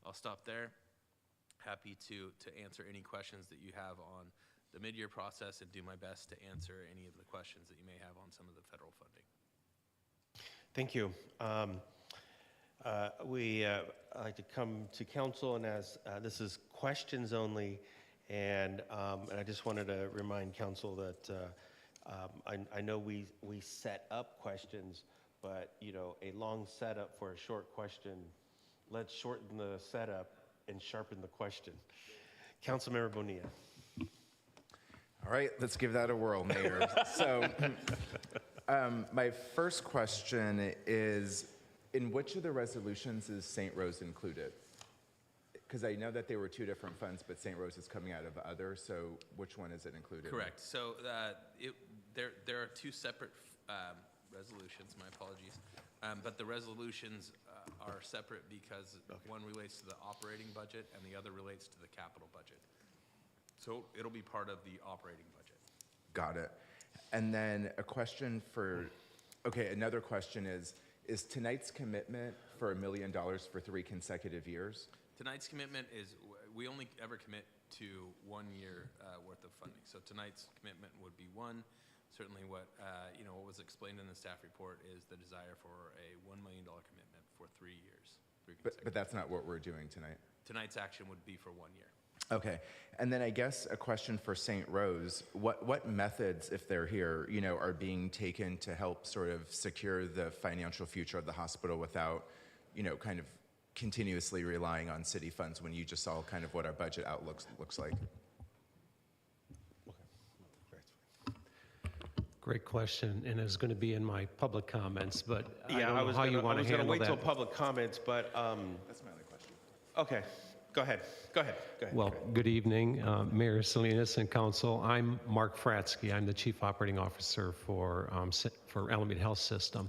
I'll stop there. Happy to answer any questions that you have on the mid-year process and do my best to answer any of the questions that you may have on some of the federal funding. Thank you. We like to come to council, and as this is questions only, and I just wanted to remind council that I know we set up questions, but a long setup for a short question. Let's shorten the setup and sharpen the question. Councilmember Bonilla. All right, let's give that a whirl, Mayor. So my first question is, in which of the resolutions is St. Rose included? Because I know that there were two different funds, but St. Rose is coming out of other, so which one is it included in? Correct. So there are two separate resolutions, my apologies, but the resolutions are separate because one relates to the operating budget and the other relates to the capital budget. So it'll be part of the operating budget. Got it. And then another question is tonight's commitment for $1 million for 3 consecutive years? Tonight's commitment is, we only ever commit to 1 year worth of funding. So tonight's commitment would be one. Certainly what was explained in the staff report is the desire for a $1 million commitment for 3 years. But that's not what we're doing tonight. Tonight's action would be for 1 year. Okay. And then I guess a question for St. Rose, what methods, if they're here, are being taken to help sort of secure the financial future of the hospital without, kind of continuously relying on city funds when you just saw kind of what our budget outlook looks like? Great question, and it's going to be in my public comments, but Yeah, I don't know how you want to handle that. I was going to wait till public comments, but That's my only question. okay, go ahead. Well, good evening, Mayor Salinas and Council. I'm Mark Fratsky. I'm the Chief Operating Officer for Alameda Health System.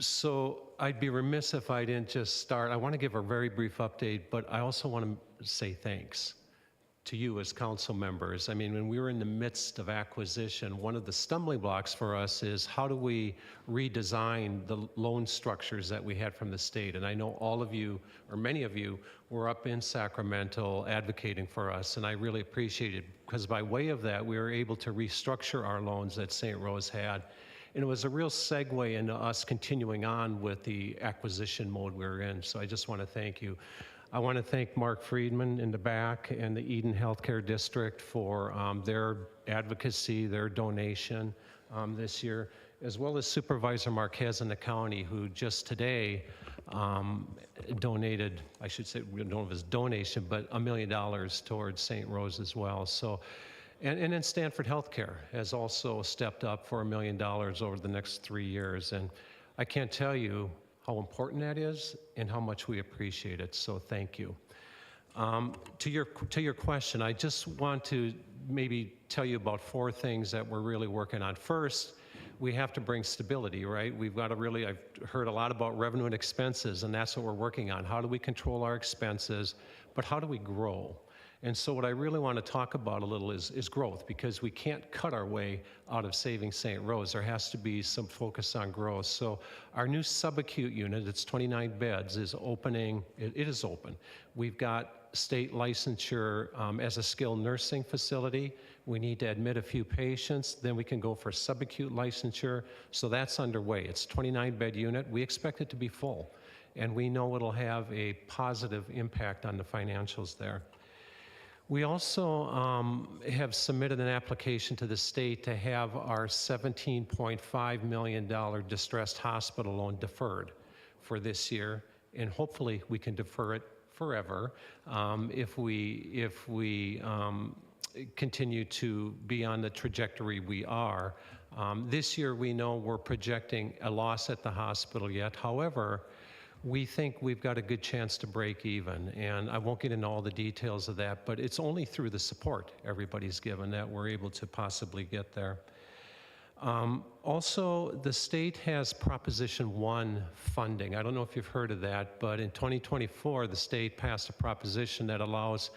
So I'd be remiss if I didn't just start. I want to give a very brief update, but I also want to say thanks to you as council members. I mean, when we were in the midst of acquisition, one of the stumbling blocks for us is how do we redesign the loan structures that we had from the state? And I know all of you, or many of you, were up in Sacramento advocating for us, and I really appreciate it, because by way of that, we were able to restructure our loans that St. Rose had. And it was a real segue into us continuing on with the acquisition mode we were in. So I just want to thank you. I want to thank Mark Friedman in the back and the Eden Healthcare District for their advocacy, their donation this year, as well as Supervisor Marquez in the county, who just today donated, I should say, we don't know if it's donation, but $1 million towards St. Rose as well. So, and then Stanford Healthcare has also stepped up for $1 million over the next 3 years. And I can't tell you how important that is and how much we appreciate it. So thank you. To your question, I just want to maybe tell you about 4 things that we're really working on. First, we have to bring stability, right? We've got to really, I've heard a lot about revenue and expenses, and that's what we're working on. How do we control our expenses, but how do we grow? And so what I really want to talk about a little is growth, because we can't cut our way out of saving St. Rose. There has to be some focus on growth. So our new subacute unit, it's 29 beds, is opening. It is open. We've got state licensure as a skilled nursing facility. We need to admit a few patients. Then we can go for subacute licensure. So that's underway. It's a 29-bed unit. We expect it to be full. And we know it'll have a positive impact on the financials there. We also have submitted an application to the state to have our $17.5 million distressed hospital loan deferred for this year, and hopefully we can defer it forever if we continue to be on the trajectory we are. This year we know we're projecting a loss at the hospital yet. However, we think we've got a good chance to break even, and I won't get into all the details of that, but it's only through the support everybody's given that we're able to possibly get there. Also, the state has Proposition 1 funding. I don't know if you've heard of that, but in 2024, the state passed a proposition that allows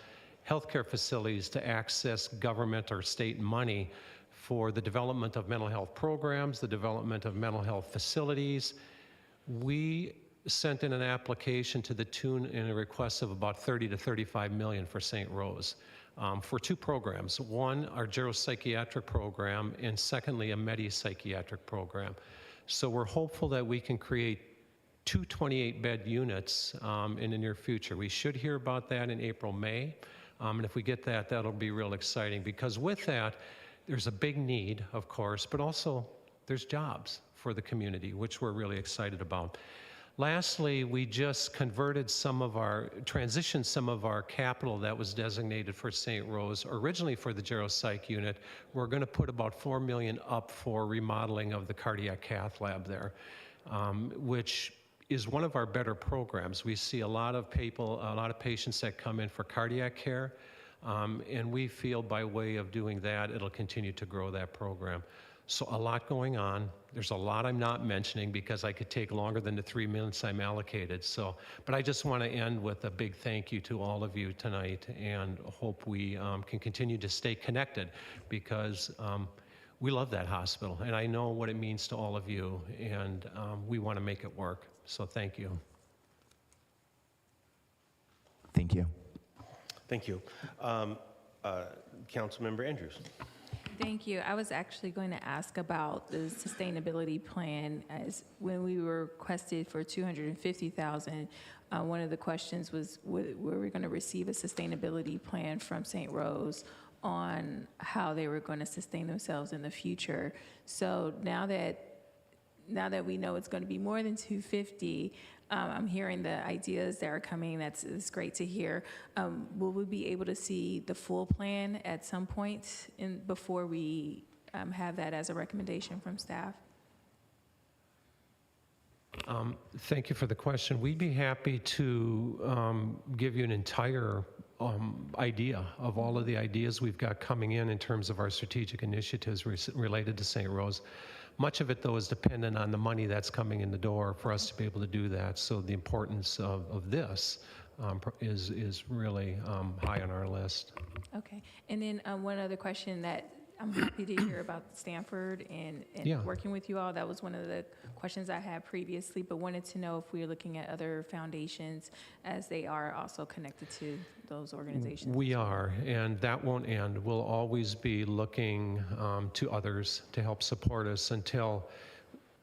healthcare facilities to access government or state money for the development of mental health programs, the development of mental health facilities. We sent in an application to the tune in a request of about 30 to 35 million for St. Rose for 2 programs. One, our geropsychiatric program, and secondly, a medi-psychiatric program. So we're hopeful that we can create 2 28-bed units in the near future. We should hear about that in April, May. And if we get that, that'll be real exciting, because with that, there's a big need, of course, but also there's jobs for the community, which we're really excited about. Lastly, we just transitioned some of our capital that was designated for St. Rose, originally for the geropsych unit. We're going to put about $4 million up for remodeling of the cardiac cath lab there, which is one of our better programs. We see a lot of patients that come in for cardiac care, and we feel by way of doing that, it'll continue to grow that program. So a lot going on. There's a lot I'm not mentioning because I could take longer than the 3 minutes I'm allocated. So, but I just want to end with a big thank you to all of you tonight, and hope we can continue to stay connected, because we love that hospital, and I know what it means to all of you, and we want to make it work. So thank you. Thank you. Thank you. Councilmember Andrews. Thank you. I was actually going to ask about the sustainability plan. As when we were requested for $250,000, one of the questions was, were we going to receive a sustainability plan from St. Rose on how they were going to sustain themselves in the future? So now that we know it's going to be more than 250, I'm hearing the ideas that are coming. That's great to hear. Will we be able to see the full plan at some point before we have that as a recommendation from staff? Thank you for the question. We'd be happy to give you an entire idea of all of the ideas we've got coming in terms of our strategic initiatives related to St. Rose. much of it, though, is dependent on the money that's coming in the door for us to be able to do that. So the importance of this is really high on our list. Okay. And then one other question that I'm happy to hear about Stanford and Yeah. working with you all. That was one of the questions I had previously, but wanted to know if we are looking at other foundations as they are also connected to those organizations. We are, and that won't end. We'll always be looking to others to help support us until,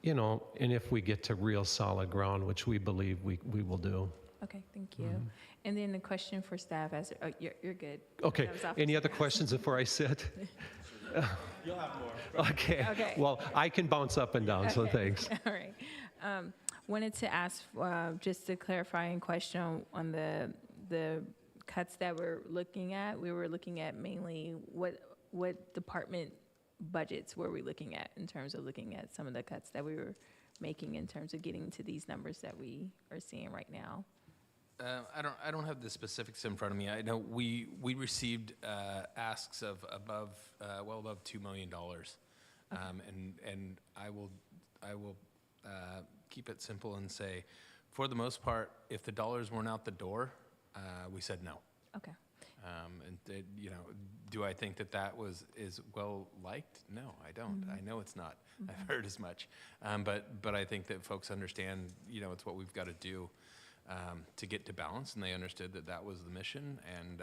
and if we get to real solid ground, which we believe we will do. Okay, thank you. And then the question for staff, you're good. Okay, That was off any the other staff. questions before I sit? You'll have more. Okay. Okay. Well, I can bounce up and down, so Okay. thanks. All right. Wanted to ask just a clarifying question on the cuts that we're looking at. We were looking at mainly what department budgets were we looking at in terms of looking at some of the cuts that we were making in terms of getting to these numbers that we are seeing right now? I don't have the specifics in front of me. I know we received asks of well above $2 million, and I will keep it simple and say, for the most part, if the dollars weren't out the door, we said no. Okay. Do I think that is well liked? No, I don't. I know it's not. I've heard as much, but I think that folks understand. It's what we've got to do. To get to balance, and they understood that was the mission. And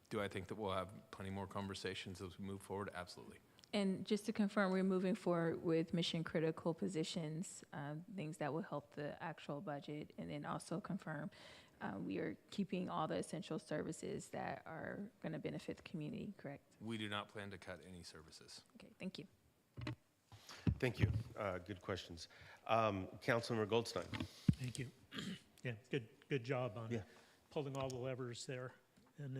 do I think that we'll have plenty more conversations as we move forward? Absolutely. And just to confirm, we're moving forward with mission critical positions, things that will help the actual budget, and then also confirm we are keeping all the essential services that are going to benefit the community, correct? We do not plan to cut any services. Okay, thank you. Thank you. Good questions. Councilmember Goldstein. Thank you. Yeah, good job on pulling all the levers there, and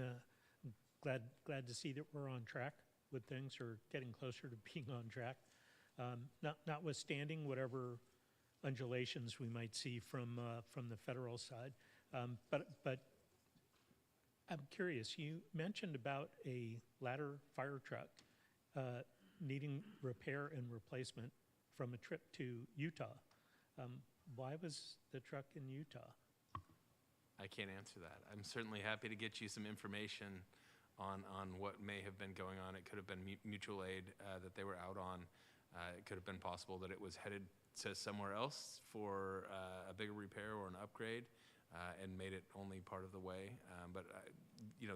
glad to see that we're on track with things, or getting closer to being on track. Notwithstanding whatever undulations we might see from the federal side, but I'm curious. You mentioned about a ladder fire truck needing repair and replacement from a trip to Utah. Why was the truck in Utah? I can't answer that. I'm certainly happy to get you some information on what may have been going on. It could have been mutual aid that they were out on. It could have been possible that it was headed to somewhere else for a bigger repair or an upgrade, and made it only part of the way. But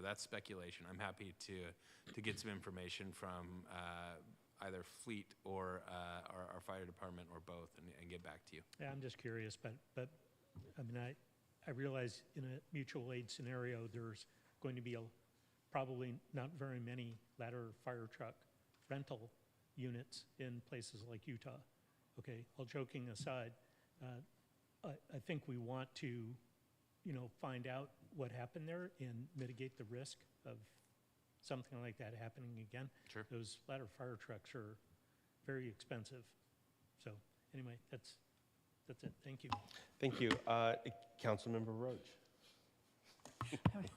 that's speculation. I'm happy to get some information from either fleet or our fire department, or both, and get back to you. Yeah, I'm just curious, but I mean, I realize in a mutual aid scenario, there's going to be probably not very many ladder fire truck rental units in places like Utah. Okay, all joking aside, I think we want to, find out what happened there and mitigate the risk of something like that happening again. Sure. Those ladder fire trucks are very expensive. So anyway, that's it. Thank you. Thank you. Councilmember Roach.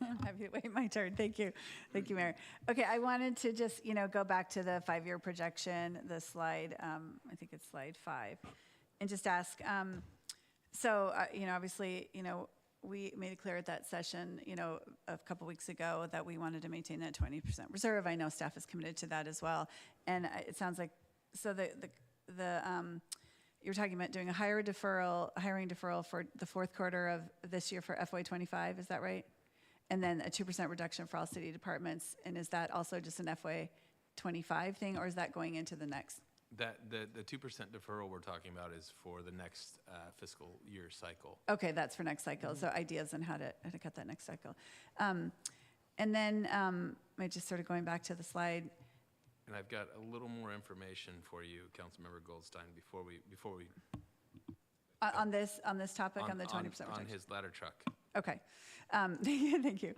I'm happy to wait my turn. Thank you. Thank you, Mayor. Okay, I wanted to just, go back to the 5-year projection, the slide, I think it's slide 5, and just ask, obviously, we made it clear at that session, a couple weeks ago, that we wanted to maintain that 20% reserve. I know staff is committed to that as well. And it sounds like, so you're talking about doing a hiring deferral for the fourth quarter of this year for FY25, is that right? And then a 2% reduction for all city departments. And is that also just an FY25 thing, or is that going into the next? That the 2% deferral we're talking about is for the next fiscal year cycle. Okay, that's for next cycle. So ideas on how to cut that next cycle. And then just sort of going back to the slide. And I've got a little more information for you, Councilmember Goldstein, before we on this topic, on the 20% reduction. On his ladder truck. Okay, thank you.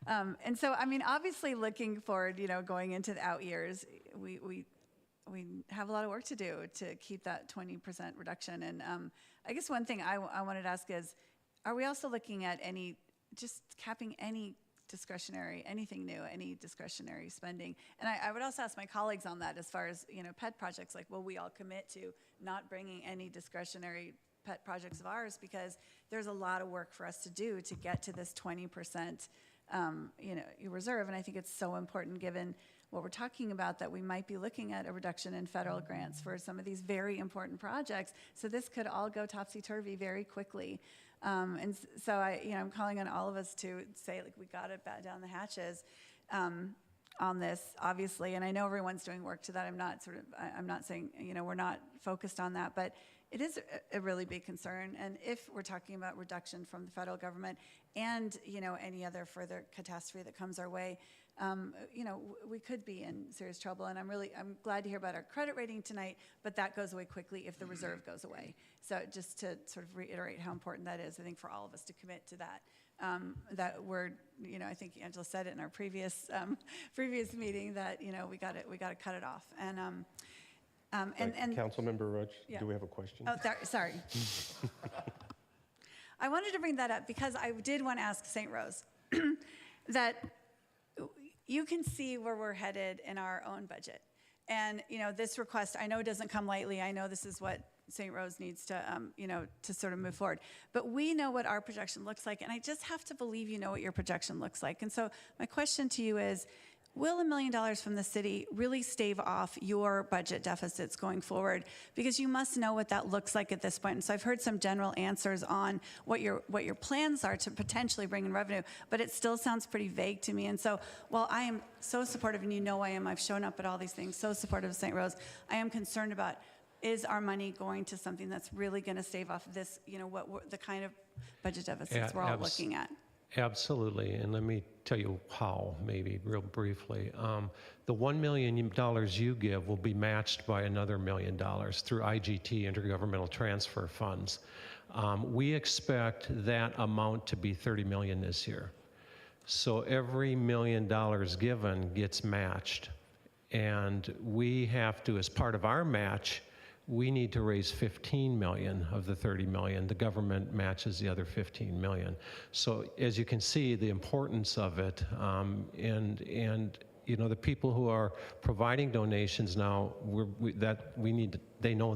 And so, I mean, obviously, looking forward, going into the out years, we have a lot of work to do to keep that 20% reduction. And I guess one thing I wanted to ask is, are we also looking at just capping any discretionary, anything new, any discretionary spending. And I would also ask my colleagues on that as far as, pet projects, like, will we all commit to not bringing any discretionary pet projects of ours, because there's a lot of work for us to do to get to this 20%, reserve. And I think it's so important, given what we're talking about, that we might be looking at a reduction in federal grants for some of these very important projects. So this could all go topsy-turvy very quickly. So I'm calling on all of us to say, like, we got to bat down the hatches on this, obviously. And I know everyone's doing work to that. I'm not saying, we're not focused on that, but it is a really big concern. And if we're talking about reduction from the federal government and, any other further catastrophe that comes our way, we could be in serious trouble. And I'm glad to hear about our credit rating tonight, but that goes away quickly if the reserve goes away. So just to sort of reiterate how important that is, I think, for all of us to commit to that. That we're, I think Angela said it in our previous meeting, that, we got to cut it off. And Councilmember Roach, Yeah. do we have a question? Oh, sorry. I wanted to bring that up because I did want to ask St. Rose that you can see where we're headed in our own budget. And, this request, I know, doesn't come lightly. I know this is what St. Rose needs to, to sort of move forward. But we know what our projection looks like, and I just have to believe you know what your projection looks like. And so my question to you is, will $1 million from the city really stave off your budget deficits going forward? Because you must know what that looks like at this point. And so I've heard some general answers on what your plans are to potentially bring in revenue, but it still sounds pretty vague to me. And so while I am so supportive, and I am, I've shown up at all these things, so supportive of St. Rose, I am concerned about, is our money going to something that's really going to stave off this, the kind of budget deficits we're all looking at? Absolutely, and let me tell you how, maybe real briefly. The $1 million you give will be matched by another $1 million through IGT, Intergovernmental Transfer Funds. We expect that amount to be $30 million this year. So every $1 million given gets matched, and we have to, as part of our match, we need to raise 15 million of the 30 million. The government matches the other 15 million. So as you can see, the importance of it, and the people who are providing donations now, they know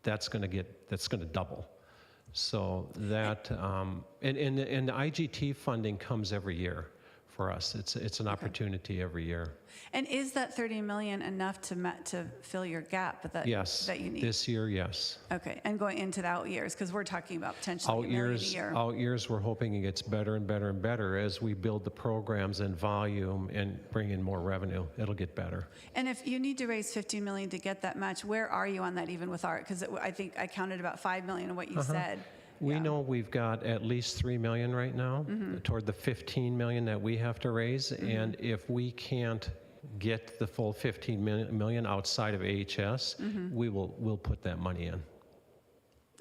that's going to double. So that and the IGT funding comes every year for us. It's an opportunity every year. And is that 30 million enough to fill your gap that you need? This year, yes. Okay, and going into the out years, because we're talking about potentially $1 million a year. Out years, we're hoping it gets better and better and better as we build the programs and volume and bring in more revenue. It'll get better. And if you need to raise 15 million to get that match, where are you on that, even with our? Because I think I counted about 5 million in what you said. We know we've got at least 3 million right now toward the 15 million that we have to raise. And if we can't get the full 15 million outside of AHS, we'll put that money in.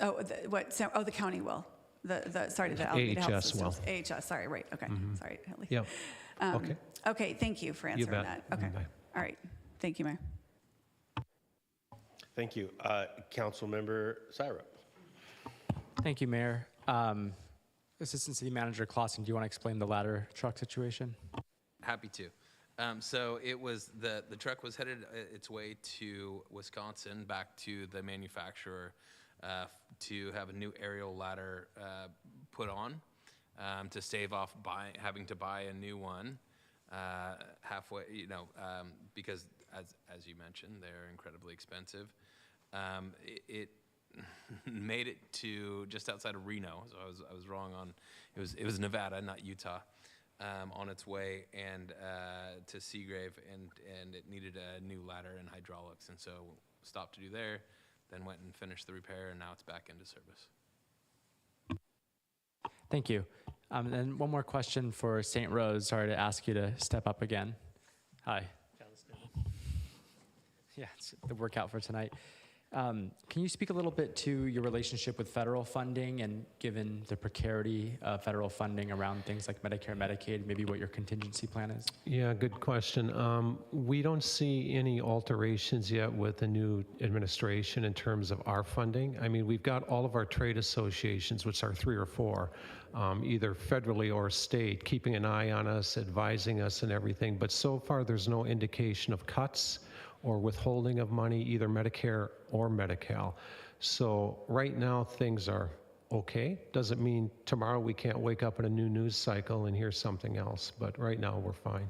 Oh, the county will. The Alameda Health Systems. AHS, sorry, right, okay. Sorry, Haley. Yeah. Okay. Okay, thank you for answering that. Okay. Bye. All right. Thank you, Mayor. Thank you. Councilmember Syrup. Thank you, Mayor. Assistant City Manager Clausen, do you want to explain the ladder truck situation? Happy to. So it was the truck was headed its way to Wisconsin, back to the manufacturer, to have a new aerial ladder put on, to stave off having to buy a new one halfway. Because as you mentioned, they're incredibly expensive. It made it to just outside of Reno, so I was wrong on it was Nevada, not Utah, on its way and to Seagrave, and it needed a new ladder and hydraulics, and so stopped to do there, then went and finished the repair, and now it's back into service. Thank you. And one more question for St. Rose. Sorry to ask you to step up again. Hi. Yeah, it's the workout for tonight. Can you speak a little bit to your relationship with federal funding, and given the precarity of federal funding around things like Medicare, Medicaid, maybe what your contingency plan is? Yeah, good question. We don't see any alterations yet with the new administration in terms of our funding. I mean, we've got all of our trade associations, which are 3 or 4, either federally or state, keeping an eye on us, advising us and everything. But so far, there's no indication of cuts or withholding of money, either Medicare or Medi-Cal. So right now, things are okay. Doesn't mean tomorrow we can't wake up in a new news cycle and hear something else, but right now we're fine.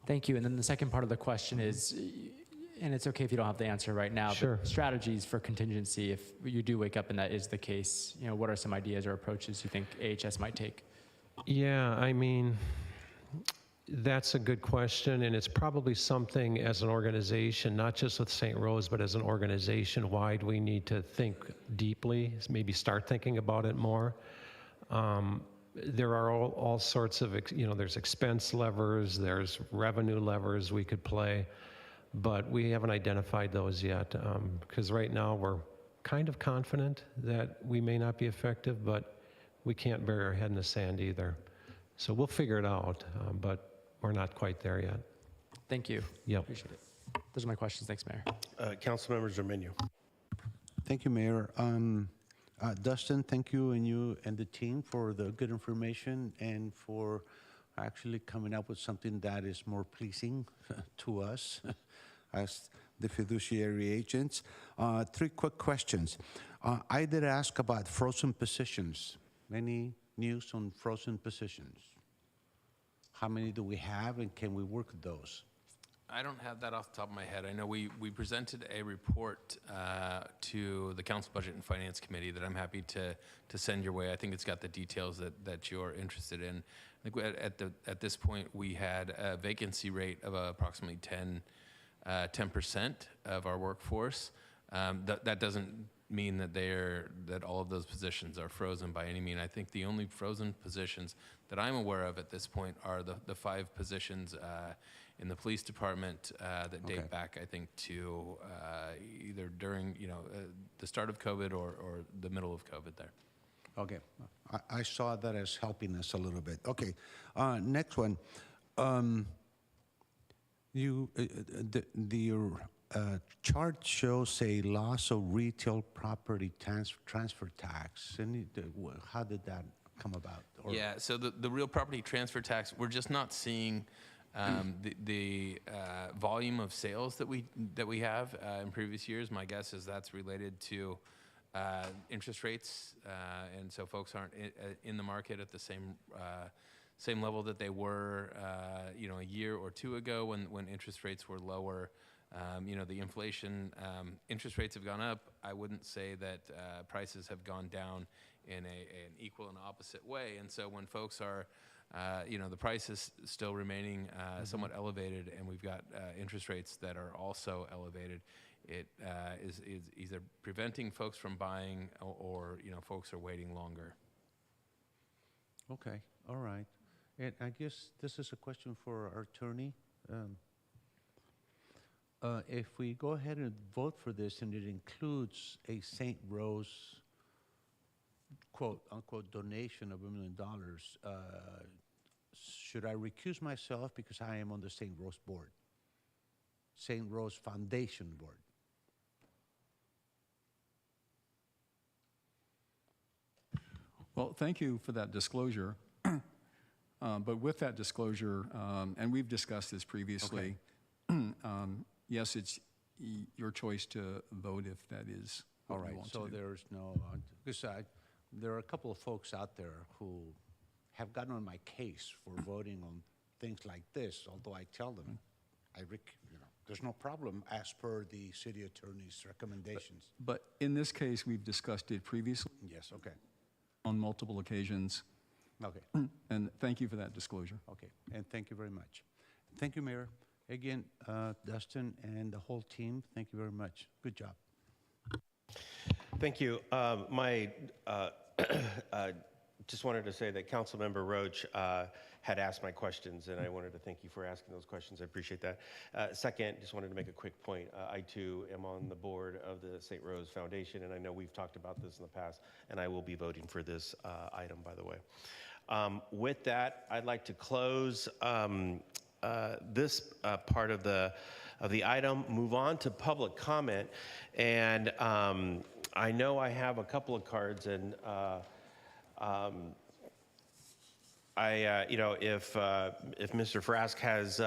Thank you. And then the second part of the question is, and it's okay if you don't have the answer right now, Sure. but strategies for contingency, if you do wake up and that is the case, what are some ideas or approaches you think AHS might take? Yeah, I mean, that's a good question, and it's probably something as an organization, not just with St. Rose, but as an organization wide, we need to think deeply, maybe start thinking about it more. There are all sorts of, there's expense levers, there's revenue levers we could play, but we haven't identified those yet, because right now we're kind of confident that we may not be effective, but we can't bury our head in the sand either. So we'll figure it out, but we're not quite there yet. Thank you. Yep. Appreciate it. Those are my questions. Thanks, Mayor. Councilmember Zerminu. Thank you, Mayor. Dustin, thank you and the team for the good information and for actually coming up with something that is more pleasing to us as the fiduciary agents. 3 quick questions. I did ask about frozen positions. Any news on frozen positions? How many do we have, and can we work with those? I don't have that off the top of my head. I know we presented a report to the Council Budget and Finance Committee that I'm happy to send your way. I think it's got the details that you're interested in. I think at this point we had a vacancy rate of approximately 10% of our workforce. That doesn't mean that all of those positions are frozen by any means. I think the only frozen positions that I'm aware of at this point are the 5 positions in the police department that date back, I think, to either during the start of COVID or the middle of COVID there. Okay, I saw that as helping us a little bit. Okay, next one. Your chart shows a loss of retail property transfer tax. How did that come about? Yeah, so the real property transfer tax, we're just not seeing the volume of sales that we have in previous years. My guess is that's related to interest rates, and so folks aren't in the market at the same level that they were a year or 2 ago when interest rates were lower. The inflation, interest rates have gone up. I wouldn't say that prices have gone down in an equal and opposite way. And so when folks are, the price is still remaining somewhat elevated, and we've got interest rates that are also elevated, it is either preventing folks from buying or folks are waiting longer. Okay, all right. And I guess this is a question for our attorney. If we go ahead and vote for this and it includes a St. Rose, quote unquote, donation of $1 million, should I recuse myself because I am on the St. Rose board? St. Rose Foundation board? Well, thank you for that disclosure. But with that disclosure, and we've discussed this previously, yes, it's your choice to vote if that is what you want to do. So there's no, because there are a couple of folks out there who have gotten on my case for voting on things like this, although I tell them, there's no problem as per the city attorney's recommendations. But in this case, we've discussed it previously. Yes, okay. On multiple occasions. Okay. And thank you for that disclosure. Okay, and thank you very much. Thank you, Mayor. Again, Dustin and the whole team, thank you very much. Good job. Thank you. My just wanted to say that Councilmember Roach had asked my questions, and I wanted to thank you for asking those questions. I appreciate that. Second, just wanted to make a quick point. I too am on the board of the St. Rose Foundation, and I know we've talked about this in the past, and I will be voting for this item, by the way. With that, I'd like to close this part of the item, move on to public comment, and I know I have a couple of cards, and if Mr. Frask has,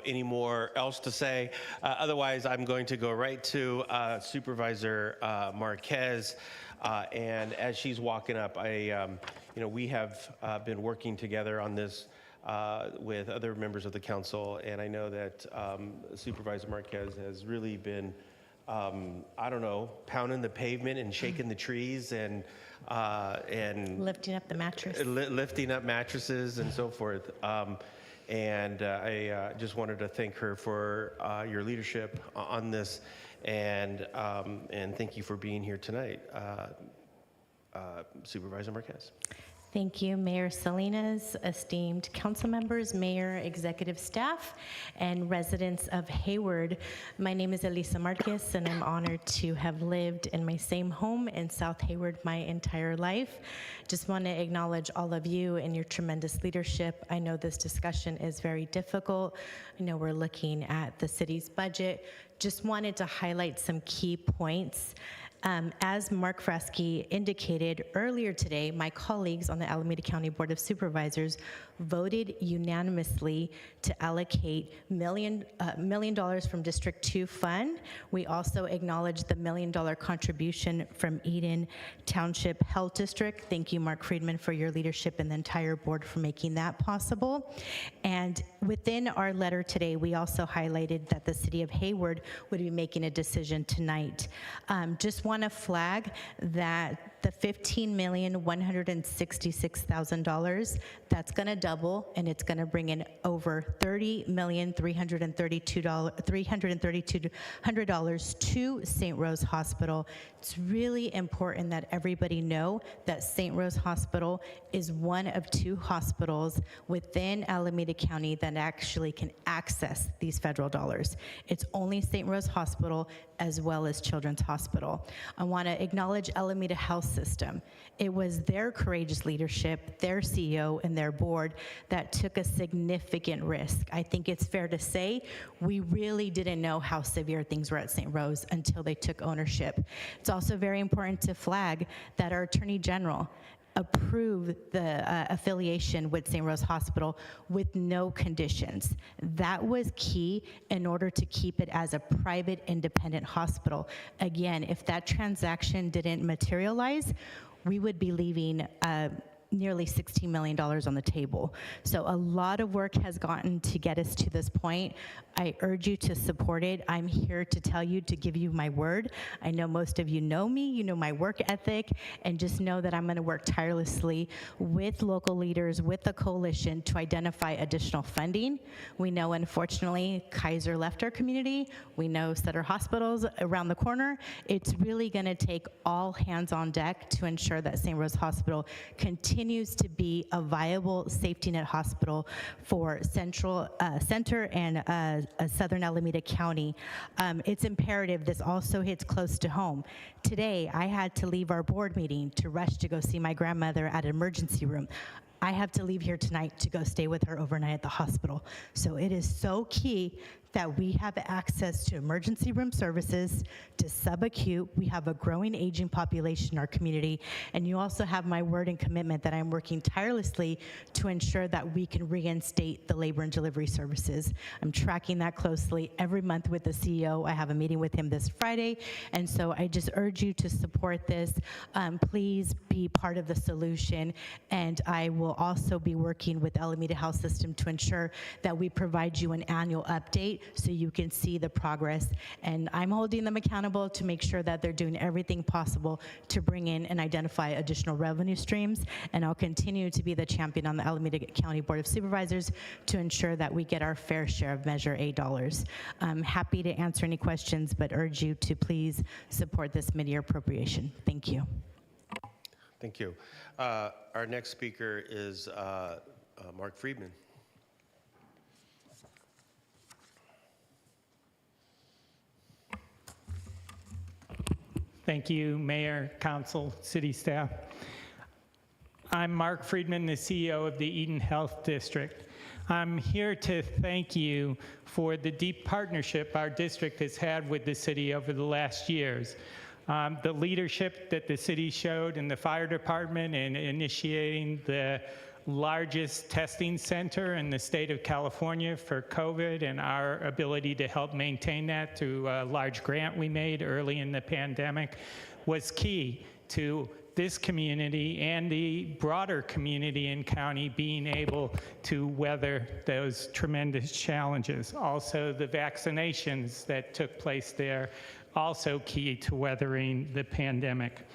any more else to say, otherwise I'm going to go right to Supervisor Marquez. And as she's walking up, we have been working together on this with other members of the council, and I know that Supervisor Marquez has really been, pounding the pavement and shaking the trees and lifting up the mattress. Lifting up mattresses and so forth. And I just wanted to thank her for your leadership on this, and thank you for being here tonight, Supervisor Marquez. Thank you, Mayor Salinas, esteemed council members, mayor, executive staff, and residents of Hayward. My name is Elisa Marquez, and I'm honored to have lived in my same home in South Hayward my entire life. Just want to acknowledge all of you and your tremendous leadership. I know this discussion is very difficult. I know we're looking at the city's budget. Just wanted to highlight some key points. As Mark Fraske indicated earlier today, my colleagues on the Alameda County Board of Supervisors voted unanimously to allocate $1 million from District 2 fund. We also acknowledge the $1 million contribution from Eden Township Health District. Thank you, Mark Friedman, for your leadership and the entire board for making that possible. And within our letter today, we also highlighted that the city of Hayward would be making a decision tonight. Just want to flag that the $15,166,000, that's going to double, and it's going to bring in over $30,332,332 to St. Rose Hospital. It's really important that everybody know that St. Rose Hospital is one of 2 hospitals within Alameda County that actually can access these federal dollars. It's only St. Rose Hospital as well as Children's Hospital. I want to acknowledge Alameda Health System. It was their courageous leadership, their CEO and their board that took a significant risk. I think it's fair to say we really didn't know how severe things were at St. Rose until they took ownership. It's also very important to flag that our Attorney General approved the affiliation with St. Rose Hospital with no conditions. That was key in order to keep it as a private independent hospital. Again, if that transaction didn't materialize, we would be leaving nearly $16 million on the table. So a lot of work has gotten to get us to this point. I urge you to support it. I'm here to tell you, to give you my word. I know most of you know me, you know my work ethic, and just know that I'm going to work tirelessly with local leaders, with the coalition to identify additional funding. We know, unfortunately, Kaiser left our community. We know Sutter Hospital's around the corner. It's really going to take all hands on deck to ensure that St. Rose Hospital continues to be a viable safety net hospital for Center and Southern Alameda County. It's imperative this also hits close to home. Today, I had to leave our board meeting to rush to go see my grandmother at an emergency room. I have to leave here tonight to go stay with her overnight at the hospital. So it is so key that we have access to emergency room services, to subacute. We have a growing aging population in our community, and you also have my word and commitment that I'm working tirelessly to ensure that we can reinstate the labor and delivery services. I'm tracking that closely every month with the CEO. I have a meeting with him this Friday, and so I just urge you to support this. Please be part of the solution, and I will also be working with Alameda Health System to ensure that we provide you an annual update so you can see the progress. And I'm holding them accountable to make sure that they're doing everything possible to bring in and identify additional revenue streams. And I'll continue to be the champion on the Alameda County Board of Supervisors to ensure that we get our fair share of Measure A dollars. I'm happy to answer any questions, but urge you to please support this mid-year appropriation. Thank you. Thank you. Our next speaker is Mark Friedman. Thank you, Mayor, Council, City staff. I'm Mark Friedman, the CEO of the Eden Health District. I'm here to thank you for the deep partnership our district has had with the city over the last years. The leadership that the city showed in the fire department in initiating the largest testing center in the state of California for COVID, and our ability to help maintain that through a large grant we made early in the pandemic was key to this community and the broader community and county being able to weather those tremendous challenges. Also, the vaccinations that took place there, also key to weathering the pandemic.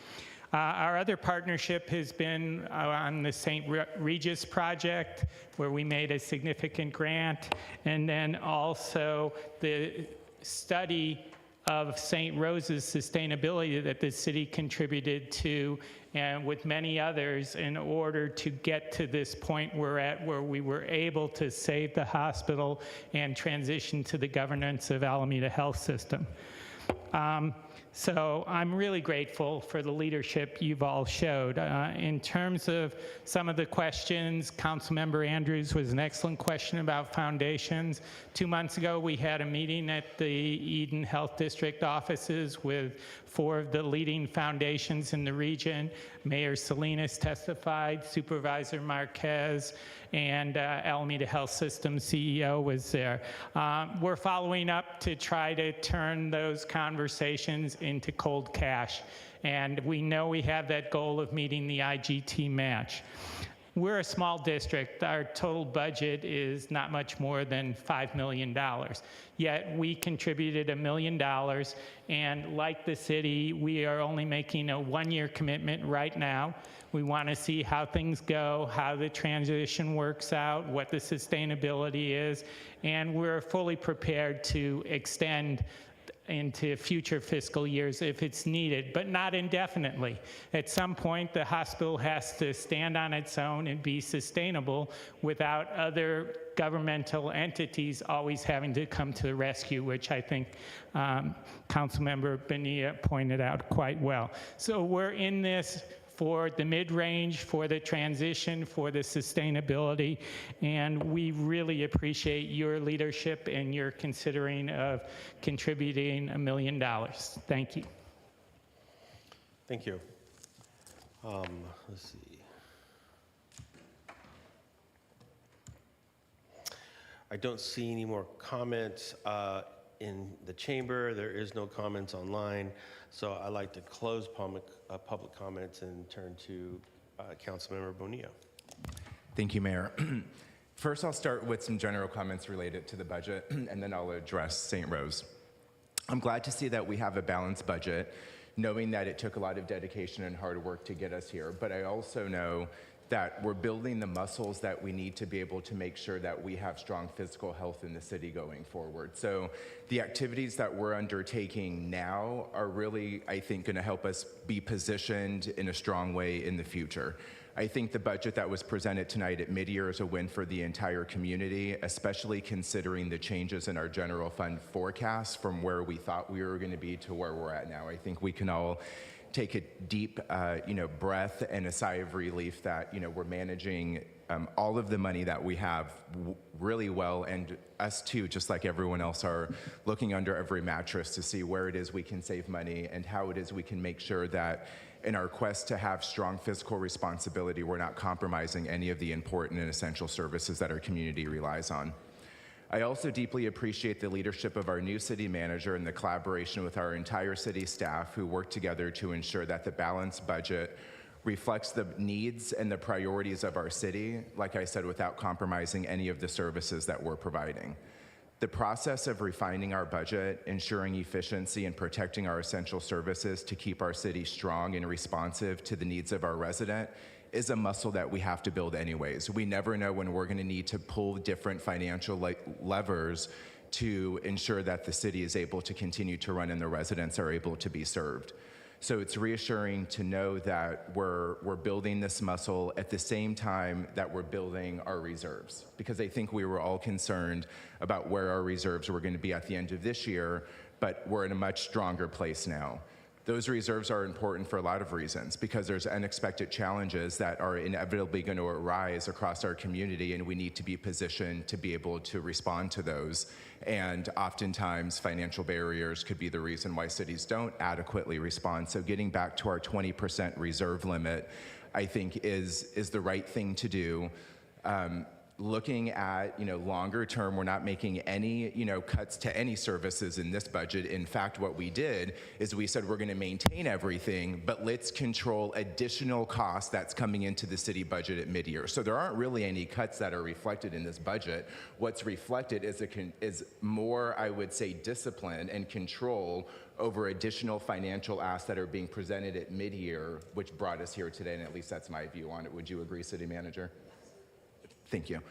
Our other partnership has been on the St. Regis project, where we made a significant grant, and then also the study of St. Rose's sustainability that the city contributed to, and with many others, in order to get to this point we're at, where we were able to save the hospital and transition to the governance of Alameda Health System. So I'm really grateful for the leadership you've all showed. In terms of some of the questions, Councilmember Andrews was an excellent question about foundations. 2 months ago, we had a meeting at the Eden Health District offices with 4 of the leading foundations in the region. Mayor Salinas testified, Supervisor Marquez, and Alameda Health System CEO was there. We're following up to try to turn those conversations into cold cash, and we know we have that goal of meeting the IGT match. We're a small district. Our total budget is not much more than $5 million. Yet we contributed $1 million, and like the city, we are only making a 1-year commitment right now. We want to see how things go, how the transition works out, what the sustainability is, and we're fully prepared to extend into future fiscal years if it's needed, but not indefinitely. At some point, the hospital has to stand on its own and be sustainable without other governmental entities always having to come to the rescue, which I think Councilmember Bonilla pointed out quite well. So we're in this for the mid-range, for the transition, for the sustainability, and we really appreciate your leadership and your considering of contributing $1 million. Thank you. Thank you. Let's see. I don't see any more comments in the chamber. There is no comments online. So I'd like to close public comments and turn to Councilmember Bonilla. Thank you, Mayor. First, I'll start with some general comments related to the budget, and then I'll address St. Rose. I'm glad to see that we have a balanced budget, knowing that it took a lot of dedication and hard work to get us here. But I also know that we're building the muscles that we need to be able to make sure that we have strong physical health in the city going forward. So the activities that we're undertaking now are really, I think, going to help us be positioned in a strong way in the future. I think the budget that was presented tonight at mid-year is a win for the entire community, especially considering the changes in our general fund forecast from where we thought we were going to be to where we're at now. I think we can all take a deep, breath and a sigh of relief that, we're managing all of the money that we have really well, and us too, just like everyone else, are looking under every mattress to see where it is we can save money and how it is we can make sure that in our quest to have strong fiscal responsibility, we're not compromising any of the important and essential services that our community relies on. I also deeply appreciate the leadership of our new city manager and the collaboration with our entire city staff who work together to ensure that the balanced budget reflects the needs and the priorities of our city, like I said, without compromising any of the services that we're providing. The process of refining our budget, ensuring efficiency, and protecting our essential services to keep our city strong and responsive to the needs of our resident is a muscle that we have to build anyways. We never know when we're going to need to pull different financial levers to ensure that the city is able to continue to run and the residents are able to be served. So it's reassuring to know that we're building this muscle at the same time that we're building our reserves, because I think we were all concerned about where our reserves were going to be at the end of this year, but we're in a much stronger place now. Those reserves are important for a lot of reasons, because there's unexpected challenges that are inevitably going to arise across our community, and we need to be positioned to be able to respond to those. And oftentimes, financial barriers could be the reason why cities don't adequately respond. So getting back to our 20% reserve limit, I think is the right thing to do. Looking at, longer term, we're not making any, cuts to any services in this budget. In fact, what we did is we said we're going to maintain everything, but let's control additional costs that's coming into the city budget at mid-year. So there aren't really any cuts that are reflected in this budget. What's reflected is more, I would say, discipline and control over additional financial asks that are being presented at mid-year, which brought us here today, and at least that's my view on it. Would you agree, City Manager? Thank you.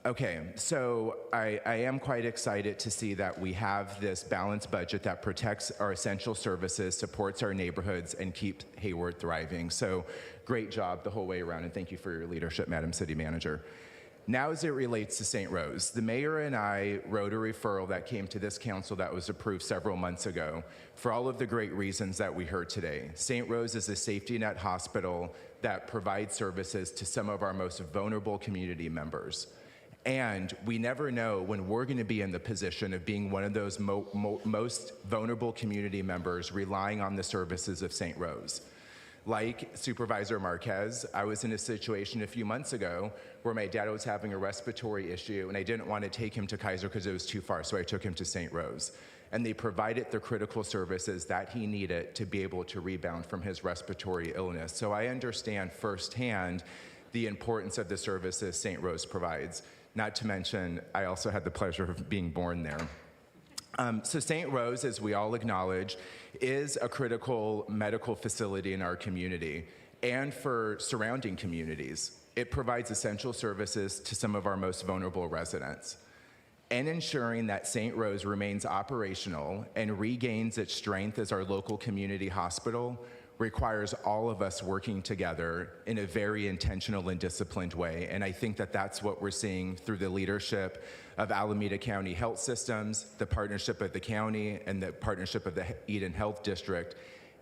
Okay, so I am quite excited to see that we have this balanced budget that protects our essential services, supports our neighborhoods, and keeps Hayward thriving. So great job the whole way around, and thank you for your leadership, Madam City Manager. Now, as it relates to St. Rose, the mayor and I wrote a referral that came to this council that was approved several months ago for all of the great reasons that we heard today. St. Rose is a safety net hospital that provides services to some of our most vulnerable community members. And we never know when we're going to be in the position of being one of those most vulnerable community members relying on the services of St. Rose. Like Supervisor Marquez, I was in a situation a few months ago where my dad was having a respiratory issue, and I didn't want to take him to Kaiser because it was too far, so I took him to St. Rose. And they provided the critical services that he needed to be able to rebound from his respiratory illness. So I understand firsthand the importance of the services St. Rose provides. Not to mention, I also had the pleasure of being born there. So St. Rose, as we all acknowledge, is a critical medical facility in our community and for surrounding communities. It provides essential services to some of our most vulnerable residents. And ensuring that St. Rose remains operational and regains its strength as our local community hospital requires all of us working together in a very intentional and disciplined way. And I think that that's what we're seeing through the leadership of Alameda County Health Systems, the partnership of the county, and the partnership of the Eden Health District,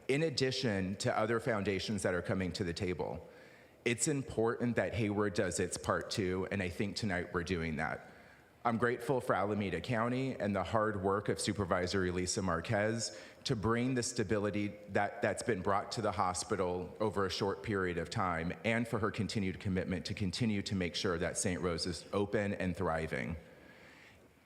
in addition to other foundations that are coming to the table. It's important that Hayward does its part too, and I think tonight we're doing that. I'm grateful for Alameda County and the hard work of Supervisor Elisa Marquez to bring the stability that's been brought to the hospital over a short period of time, and for her continued commitment to continue to make sure that St. Rose is open and thriving.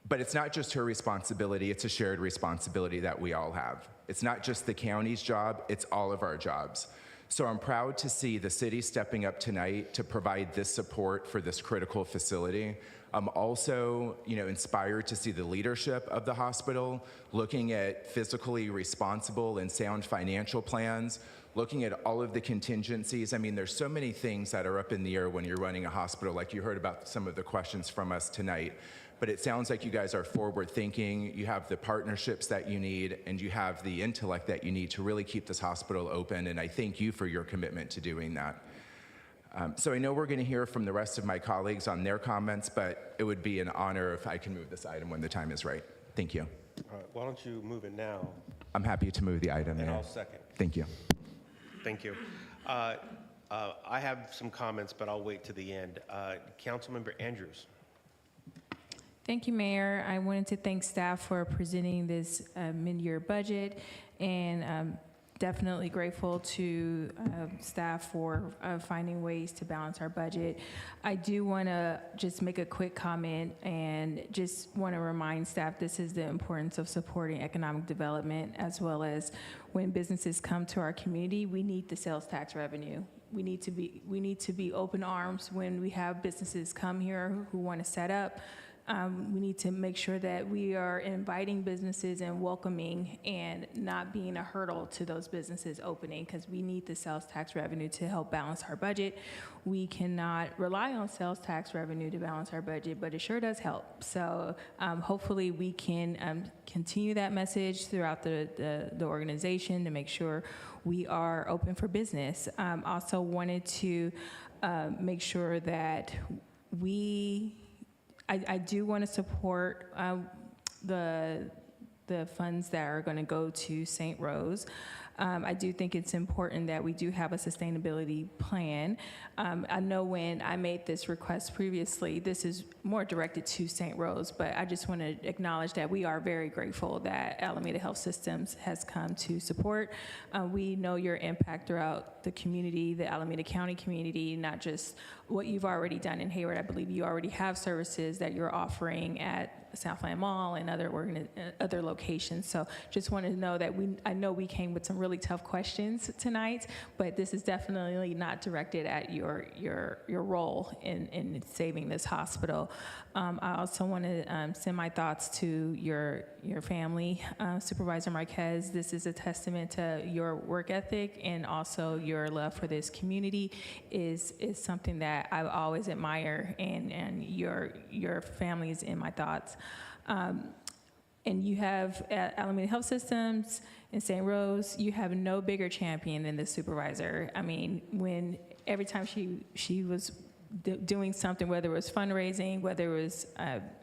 But it's not just her responsibility, it's a shared responsibility that we all have. It's not just the county's job, it's all of our jobs. So I'm proud to see the city stepping up tonight to provide this support for this critical facility. I'm also, inspired to see the leadership of the hospital looking at fiscally responsible and sound financial plans, looking at all of the contingencies. I mean, there's so many things that are up in the air when you're running a hospital, like you heard about some of the questions from us tonight. But it sounds like you guys are forward thinking, you have the partnerships that you need, and you have the intellect that you need to really keep this hospital open, and I thank you for your commitment to doing that. So I know we're going to hear from the rest of my colleagues on their comments, but it would be an honor if I can move this item when the time is right. Thank you. All right, why don't you move it now? I'm happy to move the item. And Mayor. I'll second. Thank you. Thank you. I have some comments, but I'll wait to the end. Councilmember Andrews. Thank you, Mayor. I wanted to thank staff for presenting this mid-year budget, and definitely grateful to staff for finding ways to balance our budget. I do want to just make a quick comment and just want to remind staff this is the importance of supporting economic development, as well as when businesses come to our community, we need the sales tax revenue. We need to be open arms when we have businesses come here who want to set up. We need to make sure that we are inviting businesses and welcoming and not being a hurdle to those businesses opening, because we need the sales tax revenue to help balance our budget. We cannot rely on sales tax revenue to balance our budget, but it sure does help. So hopefully we can continue that message throughout the organization to make sure we are open for business. Also wanted to make sure that I do want to support the funds that are going to go to St. Rose. I do think it's important that we do have a sustainability plan. I know when I made this request previously, this is more directed to St. Rose, but I just want to acknowledge that we are very grateful that Alameda Health Systems has come to support. We know your impact throughout the community, the Alameda County community, not just what you've already done in Hayward. I believe you already have services that you're offering at Southland Mall and other locations. So just wanted to know that I know we came with some really tough questions tonight, but this is definitely not directed at your role in saving this hospital. I also want to send my thoughts to your family, Supervisor Marquez. This is a testament to your work ethic, and also your love for this community is something that I always admire, and your family is in my thoughts. And you have at Alameda Health Systems in St. Rose, you have no bigger champion than the supervisor. I mean, every time she was doing something, whether it was fundraising, whether it was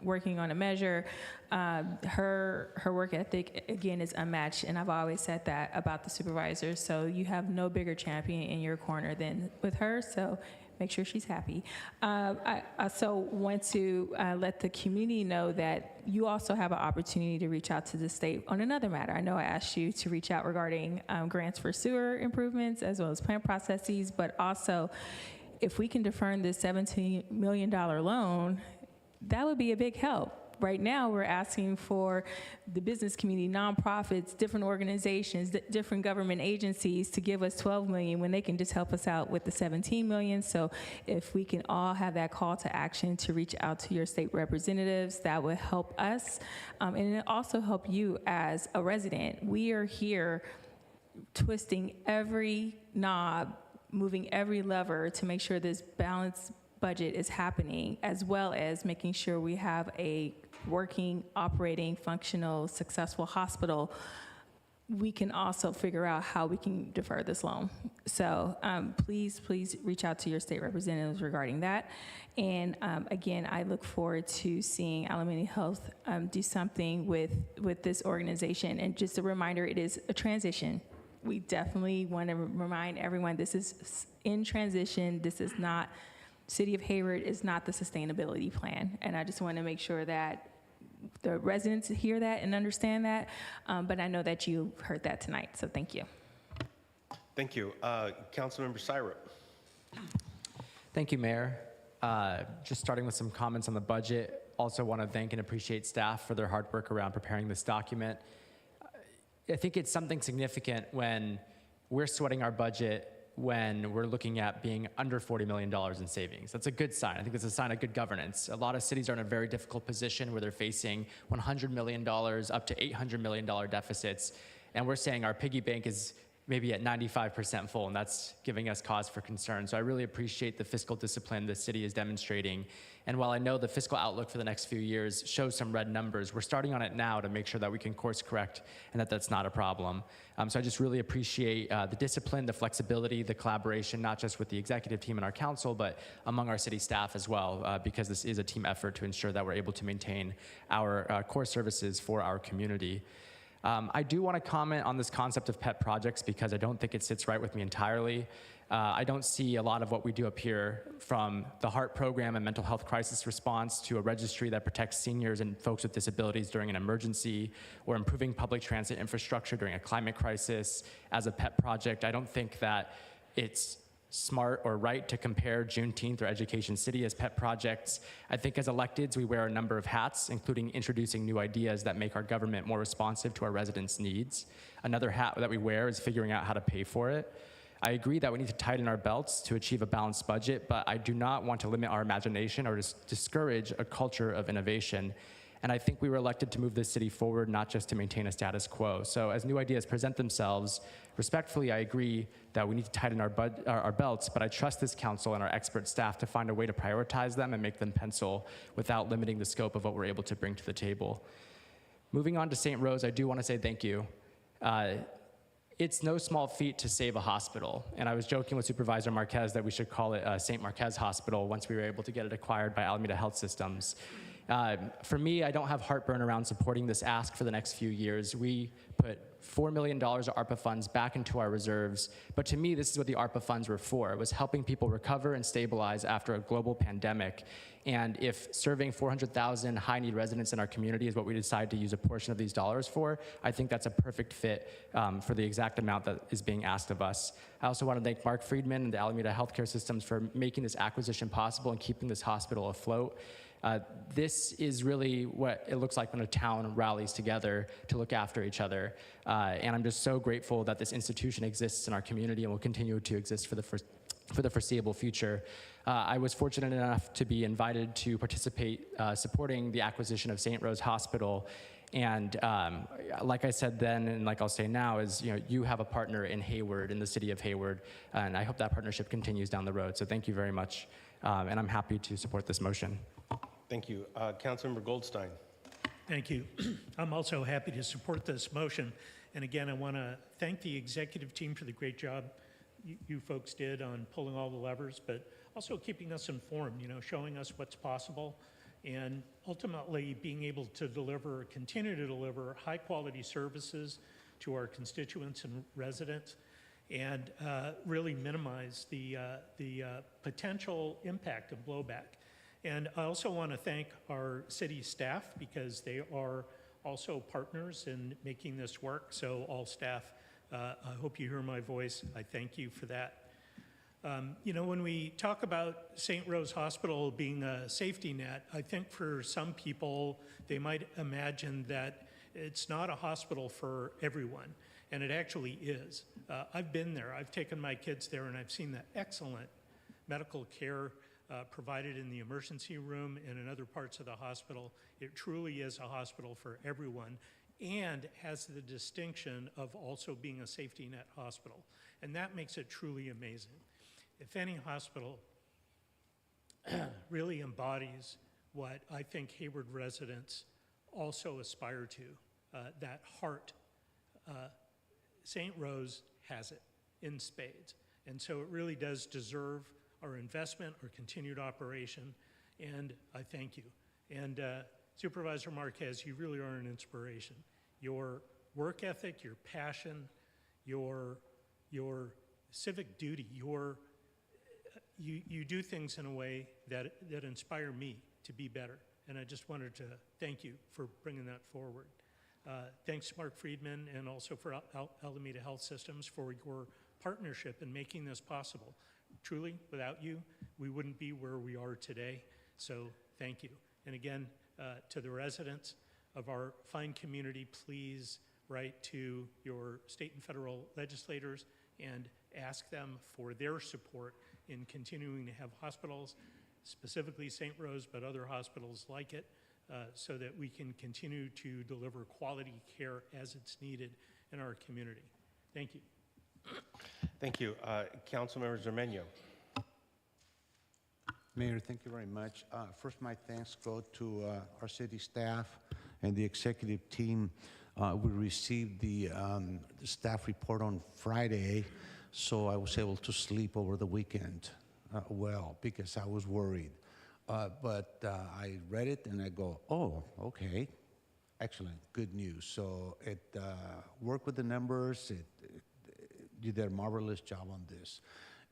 working on a measure, her work ethic, again, is unmatched, and I've always said that about the supervisor. So you have no bigger champion in your corner than with her, so make sure she's happy. I also want to let the community know that you also have an opportunity to reach out to the state on another matter. I know I asked you to reach out regarding grants for sewer improvements as well as plant processes, but also if we can defer this $17 million loan, that would be a big help. Right now, we're asking for the business community, nonprofits, different organizations, different government agencies to give us $12 million when they can just help us out with the $17 million. So if we can all have that call to action to reach out to your state representatives, that would help us. And it also help you as a resident. We are here twisting every knob, moving every lever to make sure this balanced budget is happening, as well as making sure we have a working, operating, functional, successful hospital. We can also figure out how we can defer this loan. So please reach out to your state representatives regarding that. And again, I look forward to seeing Alameda Health do something with this organization. And just a reminder, it is a transition. We definitely want to remind everyone this is in transition. This is not, City of Hayward is not the sustainability plan. And I just want to make sure that the residents hear that and understand that. But I know that you heard that tonight, so thank you. Thank you. Councilmember Syrup. Thank you, Mayor. Just starting with some comments on the budget. Also want to thank and appreciate staff for their hard work around preparing this document. I think it's something significant when we're sweating our budget when we're looking at being under $40 million in savings. That's a good sign. I think it's a sign of good governance. A lot of cities are in a very difficult position where they're facing $100 million up to $800 million deficits. And we're saying our piggy bank is maybe at 95% full, and that's giving us cause for concern. So I really appreciate the fiscal discipline the city is demonstrating. And while I know the fiscal outlook for the next few years shows some red numbers, we're starting on it now to make sure that we can course correct and that that's not a problem. So I just really appreciate the discipline, the flexibility, the collaboration, not just with the executive team and our council, but among our city staff as well, because this is a team effort to ensure that we're able to maintain our core services for our community. I do want to comment on this concept of pet projects because I don't think it sits right with me entirely. I don't see a lot of what we do up here, from the HEART program and mental health crisis response to a registry that protects seniors and folks with disabilities during an emergency, or improving public transit infrastructure during a climate crisis as a pet project. I don't think that it's smart or right to compare Juneteenth or Education City as pet projects. I think as electeds, we wear a number of hats, including introducing new ideas that make our government more responsive to our residents' needs. Another hat that we wear is figuring out how to pay for it. I agree that we need to tighten our belts to achieve a balanced budget, but I do not want to limit our imagination or discourage a culture of innovation. And I think we were elected to move this city forward, not just to maintain a status quo. So as new ideas present themselves, respectfully, I agree that we need to tighten our belts, but I trust this council and our expert staff to find a way to prioritize them and make them pencil without limiting the scope of what we're able to bring to the table. Moving on to St. Rose, I do want to say thank you. It's no small feat to save a hospital. And I was joking with Supervisor Marquez that we should call it St. Marquez Hospital once we were able to get it acquired by Alameda Health Systems. For me, I don't have heartburn around supporting this ask for the next few years. We put $4 million of ARPA funds back into our reserves, but to me, this is what the ARPA funds were for. It was helping people recover and stabilize after a global pandemic. And if serving 400,000 high-need residents in our community is what we decide to use a portion of these dollars for, I think that's a perfect fit for the exact amount that is being asked of us. I also want to thank Mark Friedman and the Alameda Healthcare Systems for making this acquisition possible and keeping this hospital afloat. This is really what it looks like when a town rallies together to look after each other. And I'm just so grateful that this institution exists in our community and will continue to exist for the foreseeable future. I was fortunate enough to be invited to participate supporting the acquisition of St. Rose Hospital. And like I said then, and like I'll say now, is you have a partner in Hayward, in the city of Hayward, and I hope that partnership continues down the road. So thank you very much, and I'm happy to support this motion. Thank you. Councilmember Goldstein. Thank you. I'm also happy to support this motion. And again, I want to thank the executive team for the great job you folks did on pulling all the levers, but also keeping us informed, showing us what's possible, and ultimately being able to continue to deliver high quality services to our constituents and residents, and really minimize the potential impact of blowback. And I also want to thank our city staff because they are also partners in making this work. So all staff, I hope you hear my voice. I thank you for that. When we talk about St. Rose Hospital being a safety net, I think for some people, they might imagine that it's not a hospital for everyone, and it actually is. I've been there. I've taken my kids there, and I've seen the excellent medical care provided in the emergency room and in other parts of the hospital. It truly is a hospital for everyone and has the distinction of also being a safety net hospital. And that makes it truly amazing. If any hospital really embodies what I think Hayward residents also aspire to, that heart, St. Rose has it in spades. And so it really does deserve our investment, our continued operation, and I thank you. And Supervisor Marquez, you really are an inspiration. Your work ethic, your passion, your civic duty, you do things in a way that inspire me to be better. And I just wanted to thank you for bringing that forward. Thanks to Mark Friedman and also for Alameda Health Systems for your partnership in making this possible. Truly, without you, we wouldn't be where we are today. So thank you. And again, to the residents of our fine community, please write to your state and federal legislators and ask them for their support in continuing to have hospitals, specifically St. Rose, but other hospitals like it, so that we can continue to deliver quality care as it's needed in our community. Thank you. Thank you. Councilmember Zermeño. Mayor, thank you very much. First, my thanks go to our city staff and the executive team. We received the staff report on Friday, so I was able to sleep over the weekend well, because I was worried. But I read it and I go, oh, okay, excellent, good news. So it worked with the numbers. You did a marvelous job on this.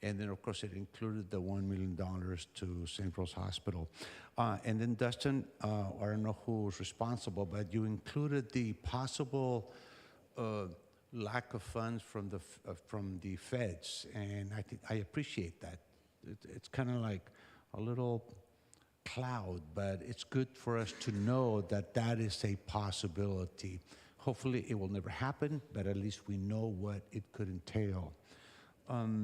And then, of course, it included the $1 million to St. Rose Hospital. And then, Dustin, I don't know who's responsible, but you included the possible lack of funds from the feds, and I think I appreciate that. It's kind of like a little cloud, but it's good for us to know that that is a possibility. Hopefully, it will never happen, but at least we know what it could entail. I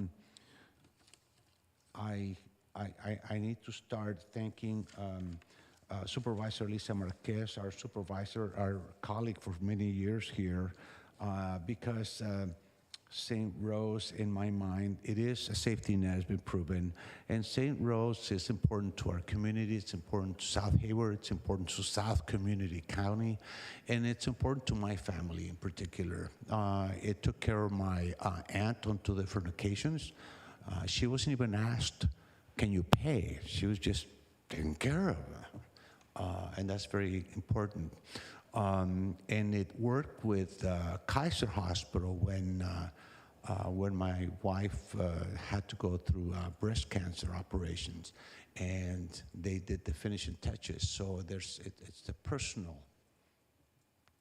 need to start thanking Supervisor Lisa Marquez, our supervisor, our colleague for many years here, because St. Rose, in my mind, it is a safety net, has been proven. And St. Rose is important to our community. It's important to South Hayward. It's important to South Community County. And it's important to my family in particular. It took care of my aunt on 2 different occasions. She wasn't even asked, can you pay? She was just taken care of. And that's very important. And it worked with Kaiser Hospital when my wife had to go through breast cancer operations, and they did the finishing touches. So it's the personal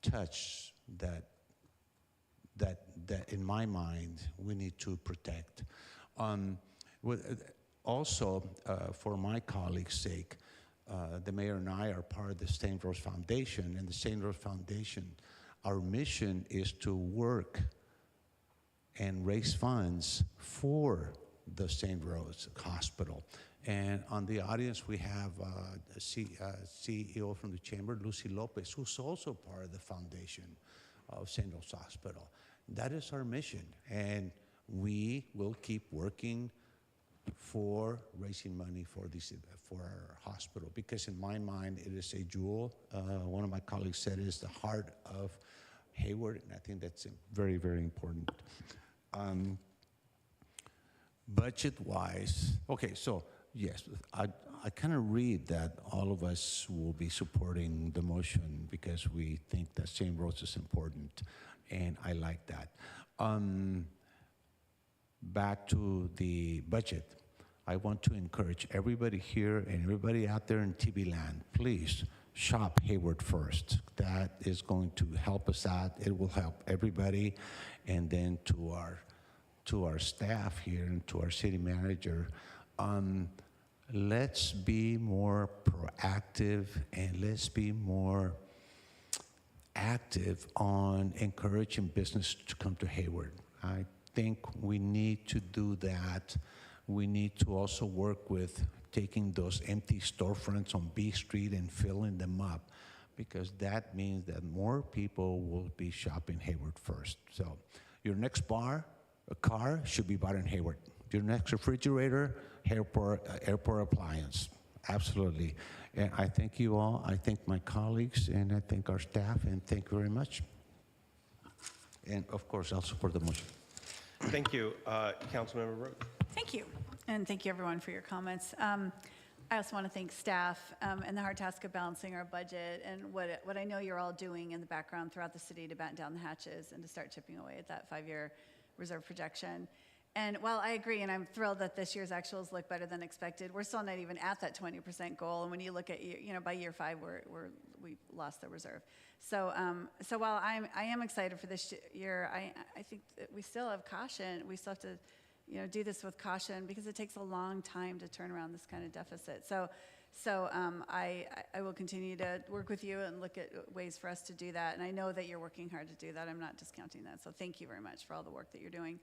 touch that in my mind we need to protect. Also, for my colleagues' sake, the mayor and I are part of the St. Rose Foundation, and the St. Rose Foundation, our mission is to work and raise funds for the St. Rose Hospital. And on the audience, we have a CEO from the chamber, Lucy Lopez, who's also part of the foundation of St. Rose Hospital. That is our mission, and we will keep working for raising money for our hospital, because in my mind it is a jewel. One of my colleagues said it is the heart of Hayward, and I think that's very, very important. Budget-wise, okay, so yes, I kind of read that all of us will be supporting the motion because we think that St. Rose is important, and I like that. Back to the budget, I want to encourage everybody here and everybody out there in TV land, please shop Hayward first. That is going to help us out. It will help everybody. And then to our staff here and to our city manager, let's be more proactive and let's be more active on encouraging business to come to Hayward. I think we need to do that. We need to also work with taking those empty storefronts on B Street and filling them up, because that means that more people will be shopping Hayward first. So your next car should be bought in Hayward. Your next refrigerator, airport appliance. Absolutely. And I thank you all. I thank my colleagues, and I thank our staff, and thank you very much. And of course, I'll support the motion. Thank you. Councilmember Rhodes. Thank you, and thank you everyone for your comments. I also want to thank staff and the hard task of balancing our budget and what I know you're all doing in the background throughout the city to batten down the hatches and to start chipping away at that 5-year reserve projection. And while I agree, and I'm thrilled that this year's actuals look better than expected, we're still not even at that 20% goal. And when you look at, by year 5, we lost the reserve. So while I am excited for this year, I think that we still have caution. We still have to do this with caution because it takes a long time to turn around this kind of deficit. So I will continue to work with you and look at ways for us to do that. And I know that you're working hard to do that. I'm not discounting that. So thank you very much for all the work that you're doing.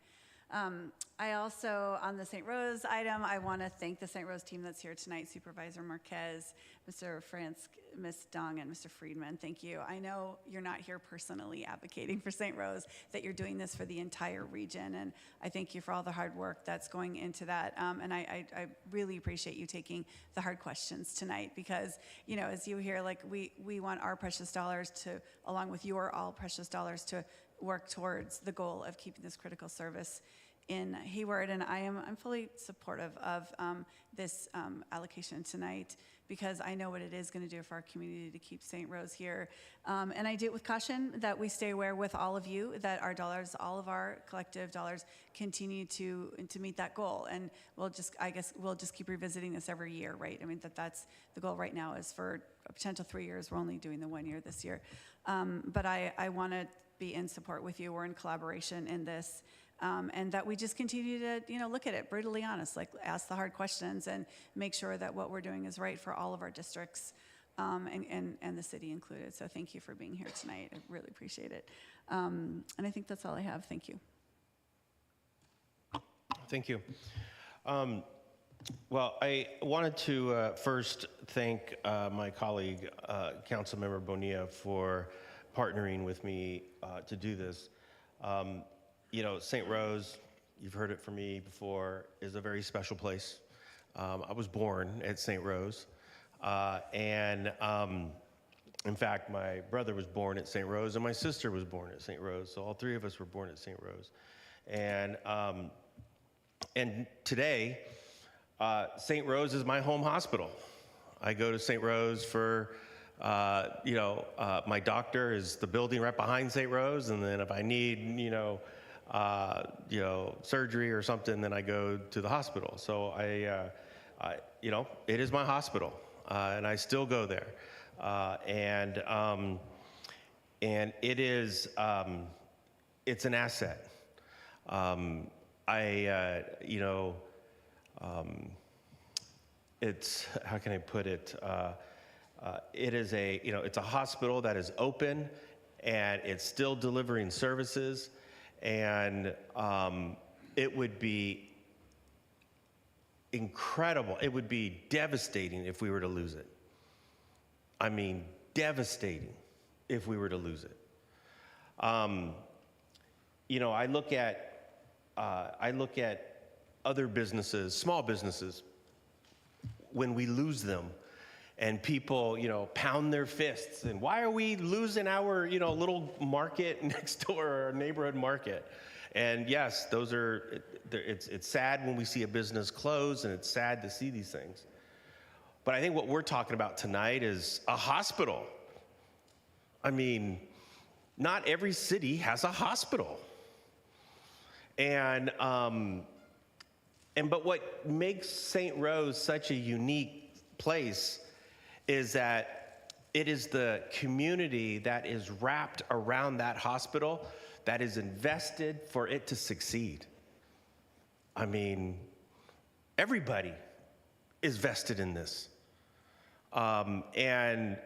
I also, on the St. Rose item, I want to thank the St. Rose team that's here tonight, Supervisor Marquez, Mr. Franz, Ms. Dong, and Mr. Friedman. Thank you. I know you're not here personally advocating for St. Rose, that you're doing this for the entire region, and I thank you for all the hard work that's going into that. And I really appreciate you taking the hard questions tonight because, as you hear, like we want our precious dollars to, along with your all precious dollars, to work towards the goal of keeping this critical service in Hayward, and I'm fully supportive of this allocation tonight because I know what it is going to do for our community to keep St. Rose here. And I do it with caution that we stay aware with all of you that our dollars, all of our collective dollars, continue to meet that goal. And I guess we'll just keep revisiting this every year, right? I mean, that's the goal right now is for a potential 3 years. We're only doing the 1 year this year. But I want to be in support with you. We're in collaboration in this. And that we just continue to, look at it brutally honest, like ask the hard questions and make sure that what we're doing is right for all of our districts and the city included. So thank you for being here tonight. I really appreciate it. And I think that's all I have. Thank you. Thank you. Well, I wanted to first thank my colleague, Councilmember Bonilla, for partnering with me to do this. You know, St. Rose, you've heard it from me before, is a very special place. I was born at St. Rose, and in fact, my brother was born at St. Rose, and my sister was born at St. Rose, so all three of us were born at St. Rose. And today, St. Rose is my home hospital. I go to St. Rose for, my doctor is the building right behind St. Rose, and then if I need, surgery or something, then I go to the hospital. So it is my hospital, and I still go there. And it is, it's an asset. It's, how can I put it? It is it's a hospital that is open and it's still delivering services, and it would be incredible. It would be devastating if we were to lose it. I mean, devastating if we were to lose it. I look at other businesses, small businesses, when we lose them, and people, pound their fists, and why are we losing our, little market next door, our neighborhood market? And yes, it's sad when we see a business close, and it's sad to see these things. But I think what we're talking about tonight is a hospital. I mean, not every city has a hospital. But what makes St. Rose such a unique place is that it is the community that is wrapped around that hospital that is invested for it to succeed. I mean, everybody is vested in this. And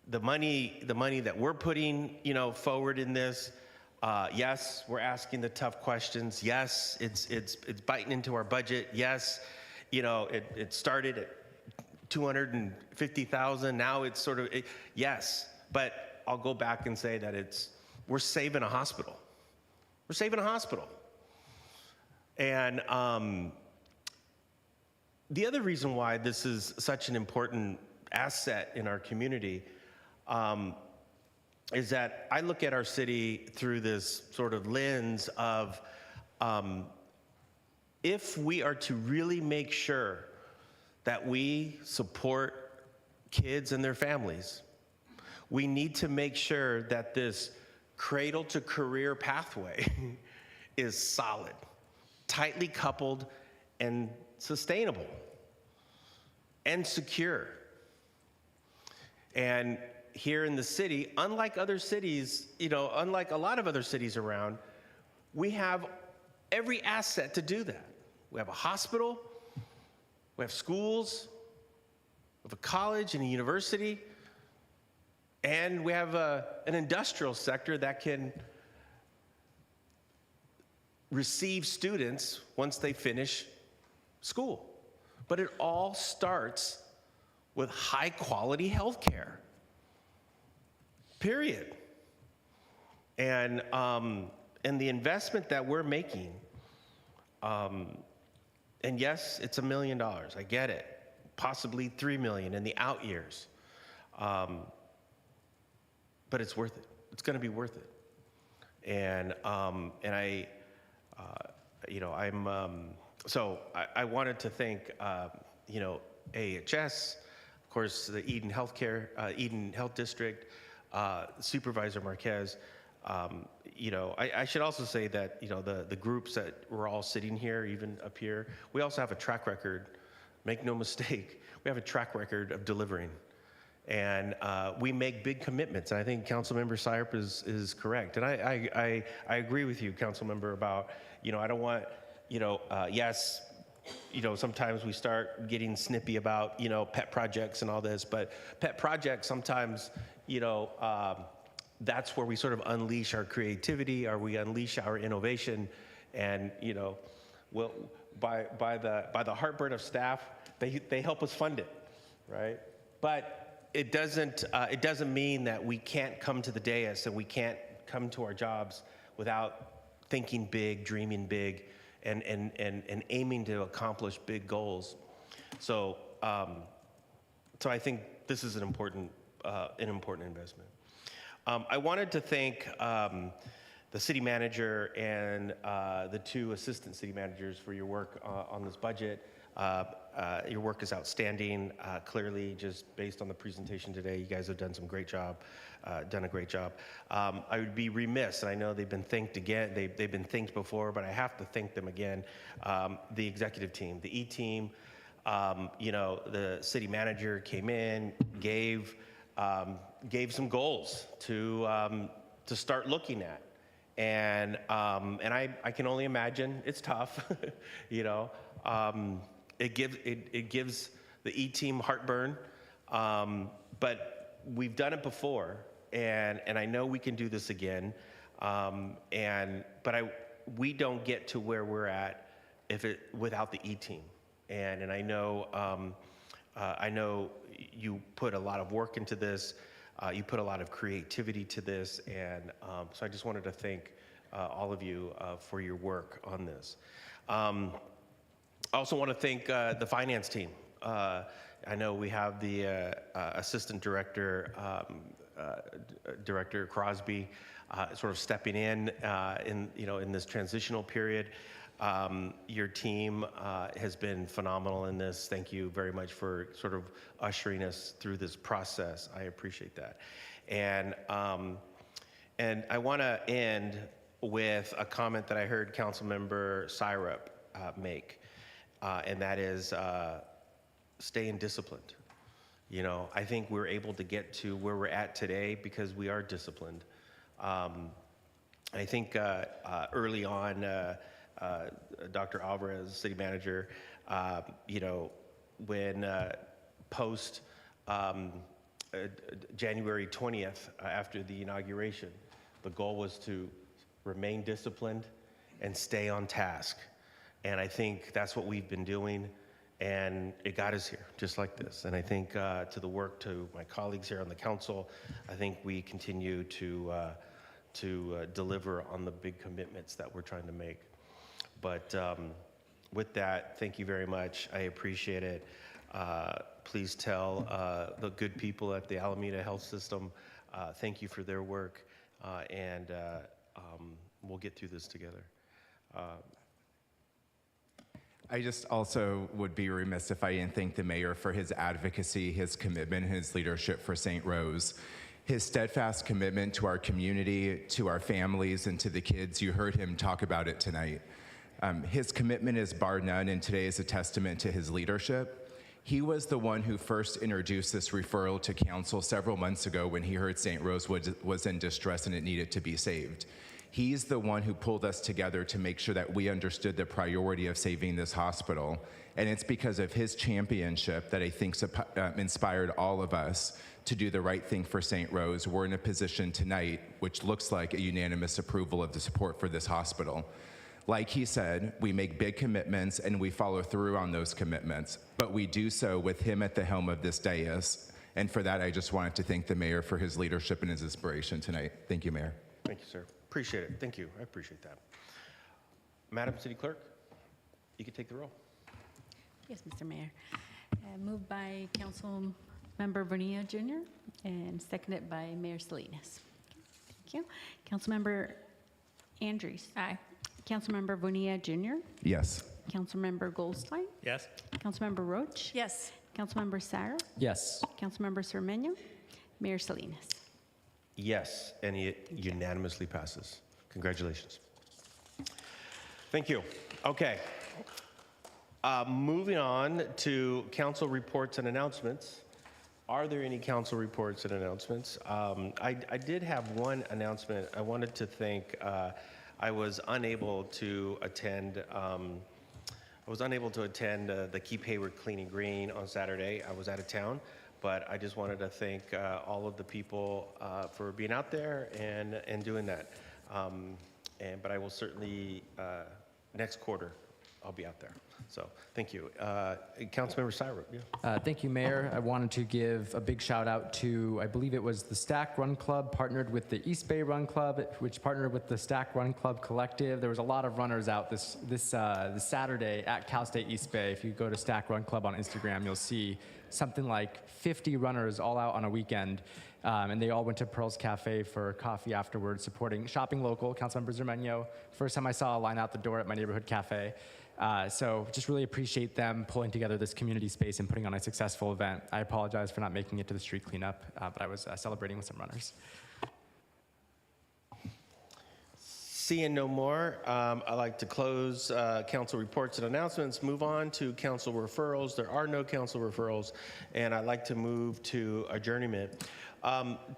the money that we're putting, forward in this, yes, we're asking the tough questions. Yes, it's biting into our budget. Yes, it started at $250,000. Now it's sort of, yes, but I'll go back and say that we're saving a hospital. We're saving a hospital. And the other reason why this is such an important asset in our community is that I look at our city through this sort of lens of if we are to really make sure that we support kids and their families, we need to make sure that this cradle to career pathway is solid, tightly coupled, and sustainable, and secure. And here in the city, unlike other cities, unlike a lot of other cities around, we have every asset to do that. We have a hospital, we have schools, we have a college and a university, and we have an industrial sector that can receive students once they finish school. But it all starts with high quality health care. Period. And the investment that we're making, and yes, it's $1 million, I get it, possibly $3 million in the out years, but it's worth it. It's going to be worth it. And I wanted to thank AHS, of course, the Eden Health District, Supervisor Marquez. I should also say that the groups that we're all sitting here, even up here, we also have a track record. Make no mistake, we have a track record of delivering, and we make big commitments. And I think Councilmember Syrup is correct, and I agree with you, Councilmember, about I don't want yes. Sometimes we start getting snippy about, pet projects and all this, but pet projects sometimes, that's where we sort of unleash our creativity, or we unleash our innovation. And, will, by the heartburn of staff, they help us fund it, right? But it doesn't mean that we can't come to the dais and we can't come to our jobs without thinking big, dreaming big, and aiming to accomplish big goals. So I think this is an important investment. I wanted to thank the city manager and the two assistant city managers for your work on this budget. Your work is outstanding. Clearly, just based on the presentation today, you guys have done a great job. I would be remiss, and I know they've been thanked again. They've been thanked before, but I have to thank them again. The executive team, the E-team. The city manager came in, gave some goals to start looking at, and I can only imagine it's tough. It gives the E-team heartburn, but we've done it before, and I know we can do this again. But we don't get to where we're at without the E-team, and I know you put a lot of work into this. You put a lot of creativity to this, and so I just wanted to thank all of you for your work on this. I also want to thank the finance team. I know we have the assistant director, Director Crosby, sort of stepping in this transitional period. Your team has been phenomenal in this. Thank you very much for sort of ushering us through this process. I appreciate that. And I want to end with a comment that I heard Councilmember Syrup make. And that is staying disciplined. I think we're able to get to where we're at today because we are disciplined. I think early on, Dr. Alvarez, city manager, when post January 20th, after the inauguration, the goal was to remain disciplined and stay on task. And I think that's what we've been doing, and it got us here, just like this. And I think to my colleagues here on the council, I think we continue to deliver on the big commitments that we're trying to make. But with that, thank you very much. I appreciate it. Please tell the good people at the Alameda Health System, thank you for their work, and we'll get through this together. I just also would be remiss if I didn't thank the mayor for his advocacy, his commitment, his leadership for St. Rose. His steadfast commitment to our community, to our families, and to the kids. You heard him talk about it tonight. His commitment is bar none, and today is a testament to his leadership. He was the one who first introduced this referral to council several months ago when he heard St. Rose was in distress and it needed to be saved. He's the one who pulled us together to make sure that we understood the priority of saving this hospital. And it's because of his championship that I think inspired all of us to do the right thing for St. Rose. We're in a position tonight, which looks like a unanimous approval of the support for this hospital. Like he said, we make big commitments and we follow through on those commitments, but we do so with him at the helm of this dais. And for that, I just wanted to thank the mayor for his leadership and his inspiration tonight. Thank you, Mayor. Thank you, sir. Appreciate it. Thank you. I appreciate that. Madam City Clerk, you can take the roll. Yes, Mr. Mayor. Moved by Councilmember Bonilla Jr. and seconded by Mayor Salinas. Thank you. Councilmember Andrews. Aye. Councilmember Bonilla Jr. Yes. Councilmember Goldstein. Yes. Councilmember Roach. Yes. Councilmember Sarah. Yes. Councilmember Cermeño. Mayor Salinas. Yes, and it unanimously passes. Congratulations. Thank you. Okay. Moving on to council reports and announcements. Are there any council reports and announcements? I did have one announcement. I wanted to thank, I was unable to attend the Keep Hayward Clean and Green on Saturday. I was out of town, but I just wanted to thank all of the people for being out there and doing that. But I will certainly, next quarter, I'll be out there. So thank you. Councilmember Syrup. Yeah. Thank you, Mayor. I wanted to give a big shout out to, I believe it was the Stack Run Club partnered with the East Bay Run Club, which partnered with the Stack Run Club Collective. There was a lot of runners out this Saturday at Cal State East Bay. If you go to Stack Run Club on Instagram, you'll see something like 50 runners all out on a weekend. And they all went to Pearl's Cafe for coffee afterwards, shopping local, Councilmember Zermeño. First time I saw a line out the door at my neighborhood cafe. So just really appreciate them pulling together this community space and putting on a successful event. I apologize for not making it to the street cleanup, but I was celebrating with some runners. Seeing no more, I'd like to close council reports and announcements, move on to council referrals. There are no council referrals, and I'd like to move to adjournment.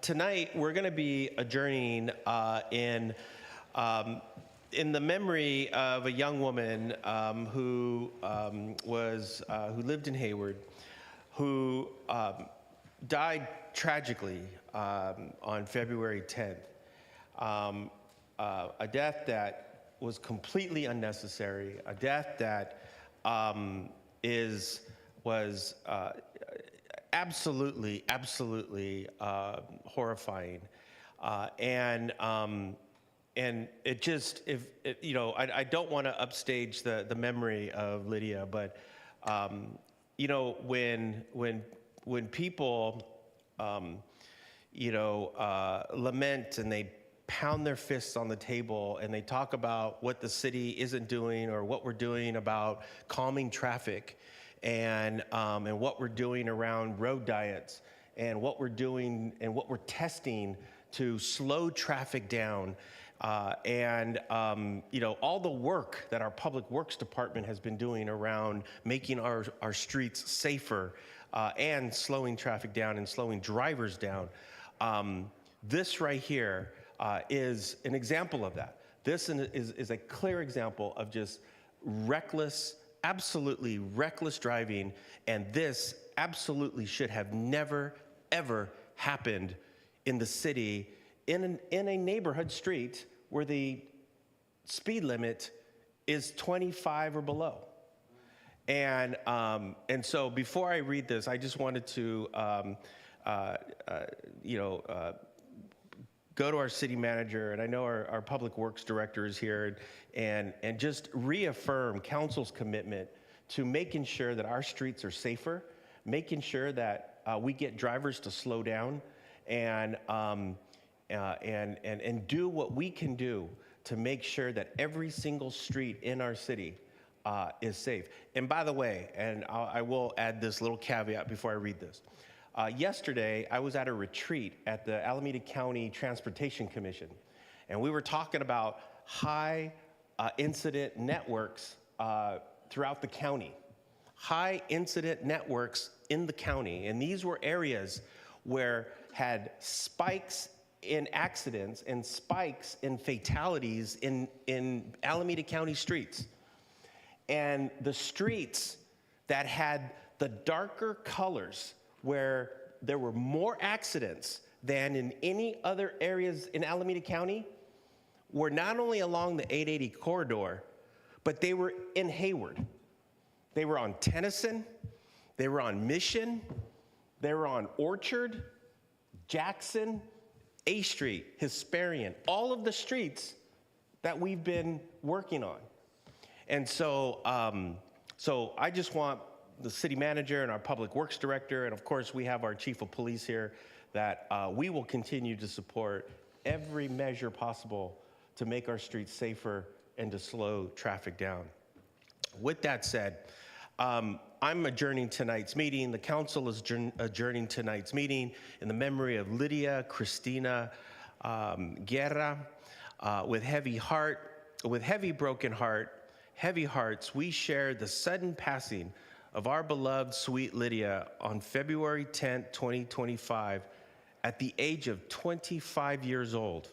Tonight, we're going to be adjourning in the memory of a young woman who lived in Hayward, who died tragically on February 10th. A death that was completely unnecessary, a death that was absolutely horrifying, and it just, I don't want to upstage the memory of Lydia, but when people lament and they pound their fists on the table and they talk about what the city isn't doing or what we're doing about calming traffic and what we're doing around road diets and what we're doing and what we're testing to slow traffic down all the work that our Public Works Department has been doing around making our streets safer and slowing traffic down and slowing drivers down. This right here is an example of that. This is a clear example of just reckless, absolutely reckless driving, and this absolutely should have never, ever happened in the city in a neighborhood street where the speed limit is 25 or below. And so before I read this, I just wanted to go to our city manager, and I know our public works director is here, and just reaffirm council's commitment to making sure that our streets are safer, making sure that we get drivers to slow down, and do what we can do to make sure that every single street in our city is safe. And by the way, and I will add this little caveat before I read this. Yesterday, I was at a retreat at the Alameda County Transportation Commission, and we were talking about high incident networks throughout the county. High incident networks in the county, and these were areas where had spikes in accidents and spikes in fatalities in Alameda County streets. And the streets that had the darker colors, where there were more accidents than in any other areas in Alameda County, were not only along the 880 corridor, but they were in Hayward. They were on Tennyson, they were on Mission, they were on Orchard, Jackson, A Street, Hesperian, all of the streets that we've been working on. And so I just want the city manager and our public works director, and of course we have our chief of police here, that we will continue to support every measure possible to make our streets safer and to slow traffic down. With that said, I'm adjourning tonight's meeting. The council is adjourning tonight's meeting in the memory of Lydia Cristina Guerra. With heavy broken heart, heavy hearts, we share the sudden passing of our beloved sweet Lydia on February 10th, 2025, at the age of 25 years old.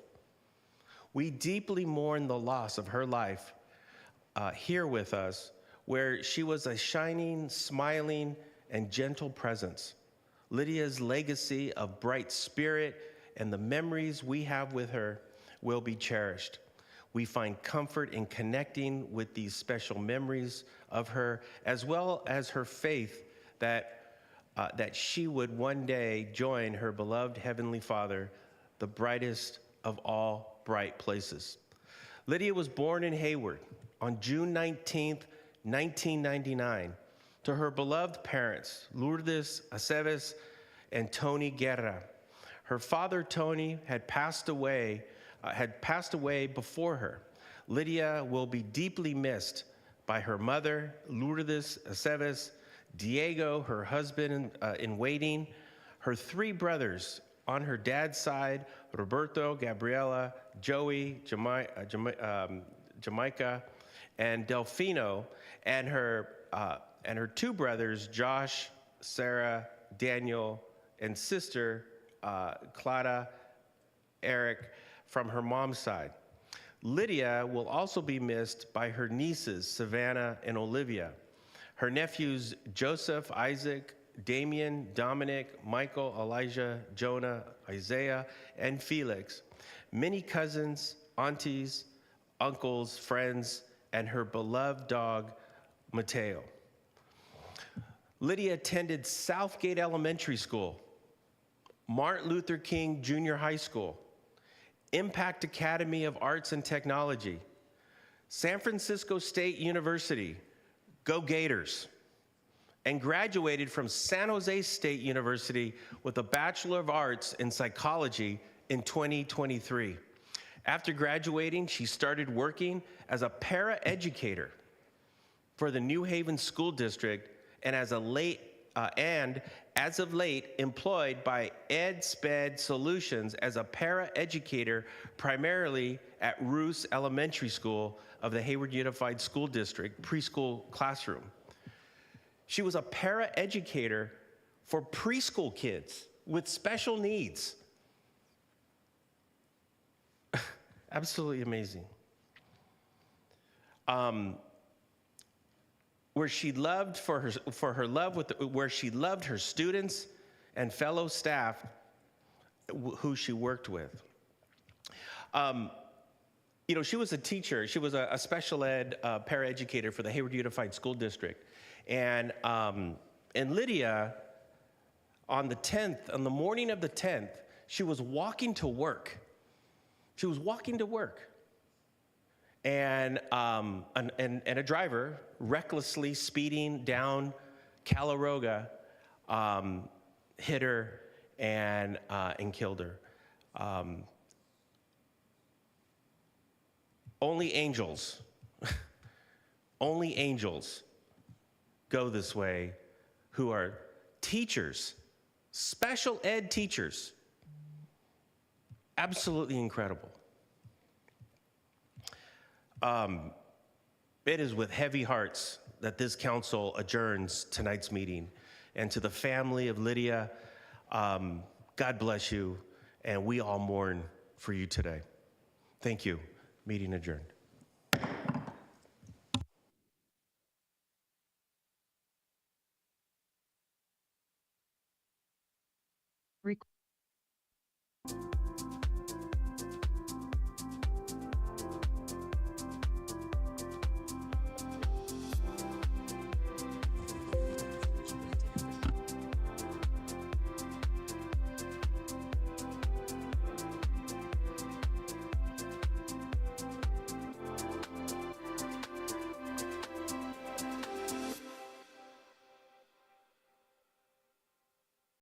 We deeply mourn the loss of her life here with us, where she was a shining, smiling, and gentle presence. Lydia's legacy of bright spirit and the memories we have with her will be cherished. We find comfort in connecting with these special memories of her, as well as her faith that she would one day join her beloved Heavenly Father, the brightest of all bright places. Lydia was born in Hayward on June 19th, 1999, to her beloved parents, Lourdes Aceves and Tony Guerra. Her father, Tony, had passed away before her. Lydia will be deeply missed by her mother, Lourdes Aceves, Diego, her husband in waiting, her three brothers on her dad's side, Roberto, Gabriela, Joey, Jamaica, and Delfino, and her two brothers, Josh, Sarah, Daniel, and sister, Clara, Eric, from her mom's side. Lydia will also be missed by her nieces, Savannah and Olivia, her nephews, Joseph, Isaac, Damien, Dominic, Michael, Elijah, Jonah, Isaiah, and Felix, many cousins, aunties, uncles, friends, and her beloved dog, Mateo. Lydia attended Southgate Elementary School, Martin Luther King Junior High School, Impact Academy of Arts and Technology, San Francisco State University, go Gators, and graduated from San Jose State University with a Bachelor of Arts in Psychology in 2023. After graduating, she started working as a para-educator for the New Haven School District and as of late employed by EdSped Solutions as a para-educator primarily at Roos Elementary School of the Hayward Unified School District preschool classroom. She was a para-educator for preschool kids with special needs. Absolutely amazing. Where she loved where she loved her students and fellow staff who she worked with. She was a teacher. She was a special ed paraeducator for the Hayward Unified School District. And Lydia, on the morning of the 10th, she was walking to work. And a driver recklessly speeding down Calaroga hit her and killed her. Only angels go this way, who are teachers, special ed teachers. Absolutely incredible. It is with heavy hearts that this council adjourns tonight's meeting. And to the family of Lydia, God bless you, and we all mourn for you today. Thank you. Meeting adjourned. Rec-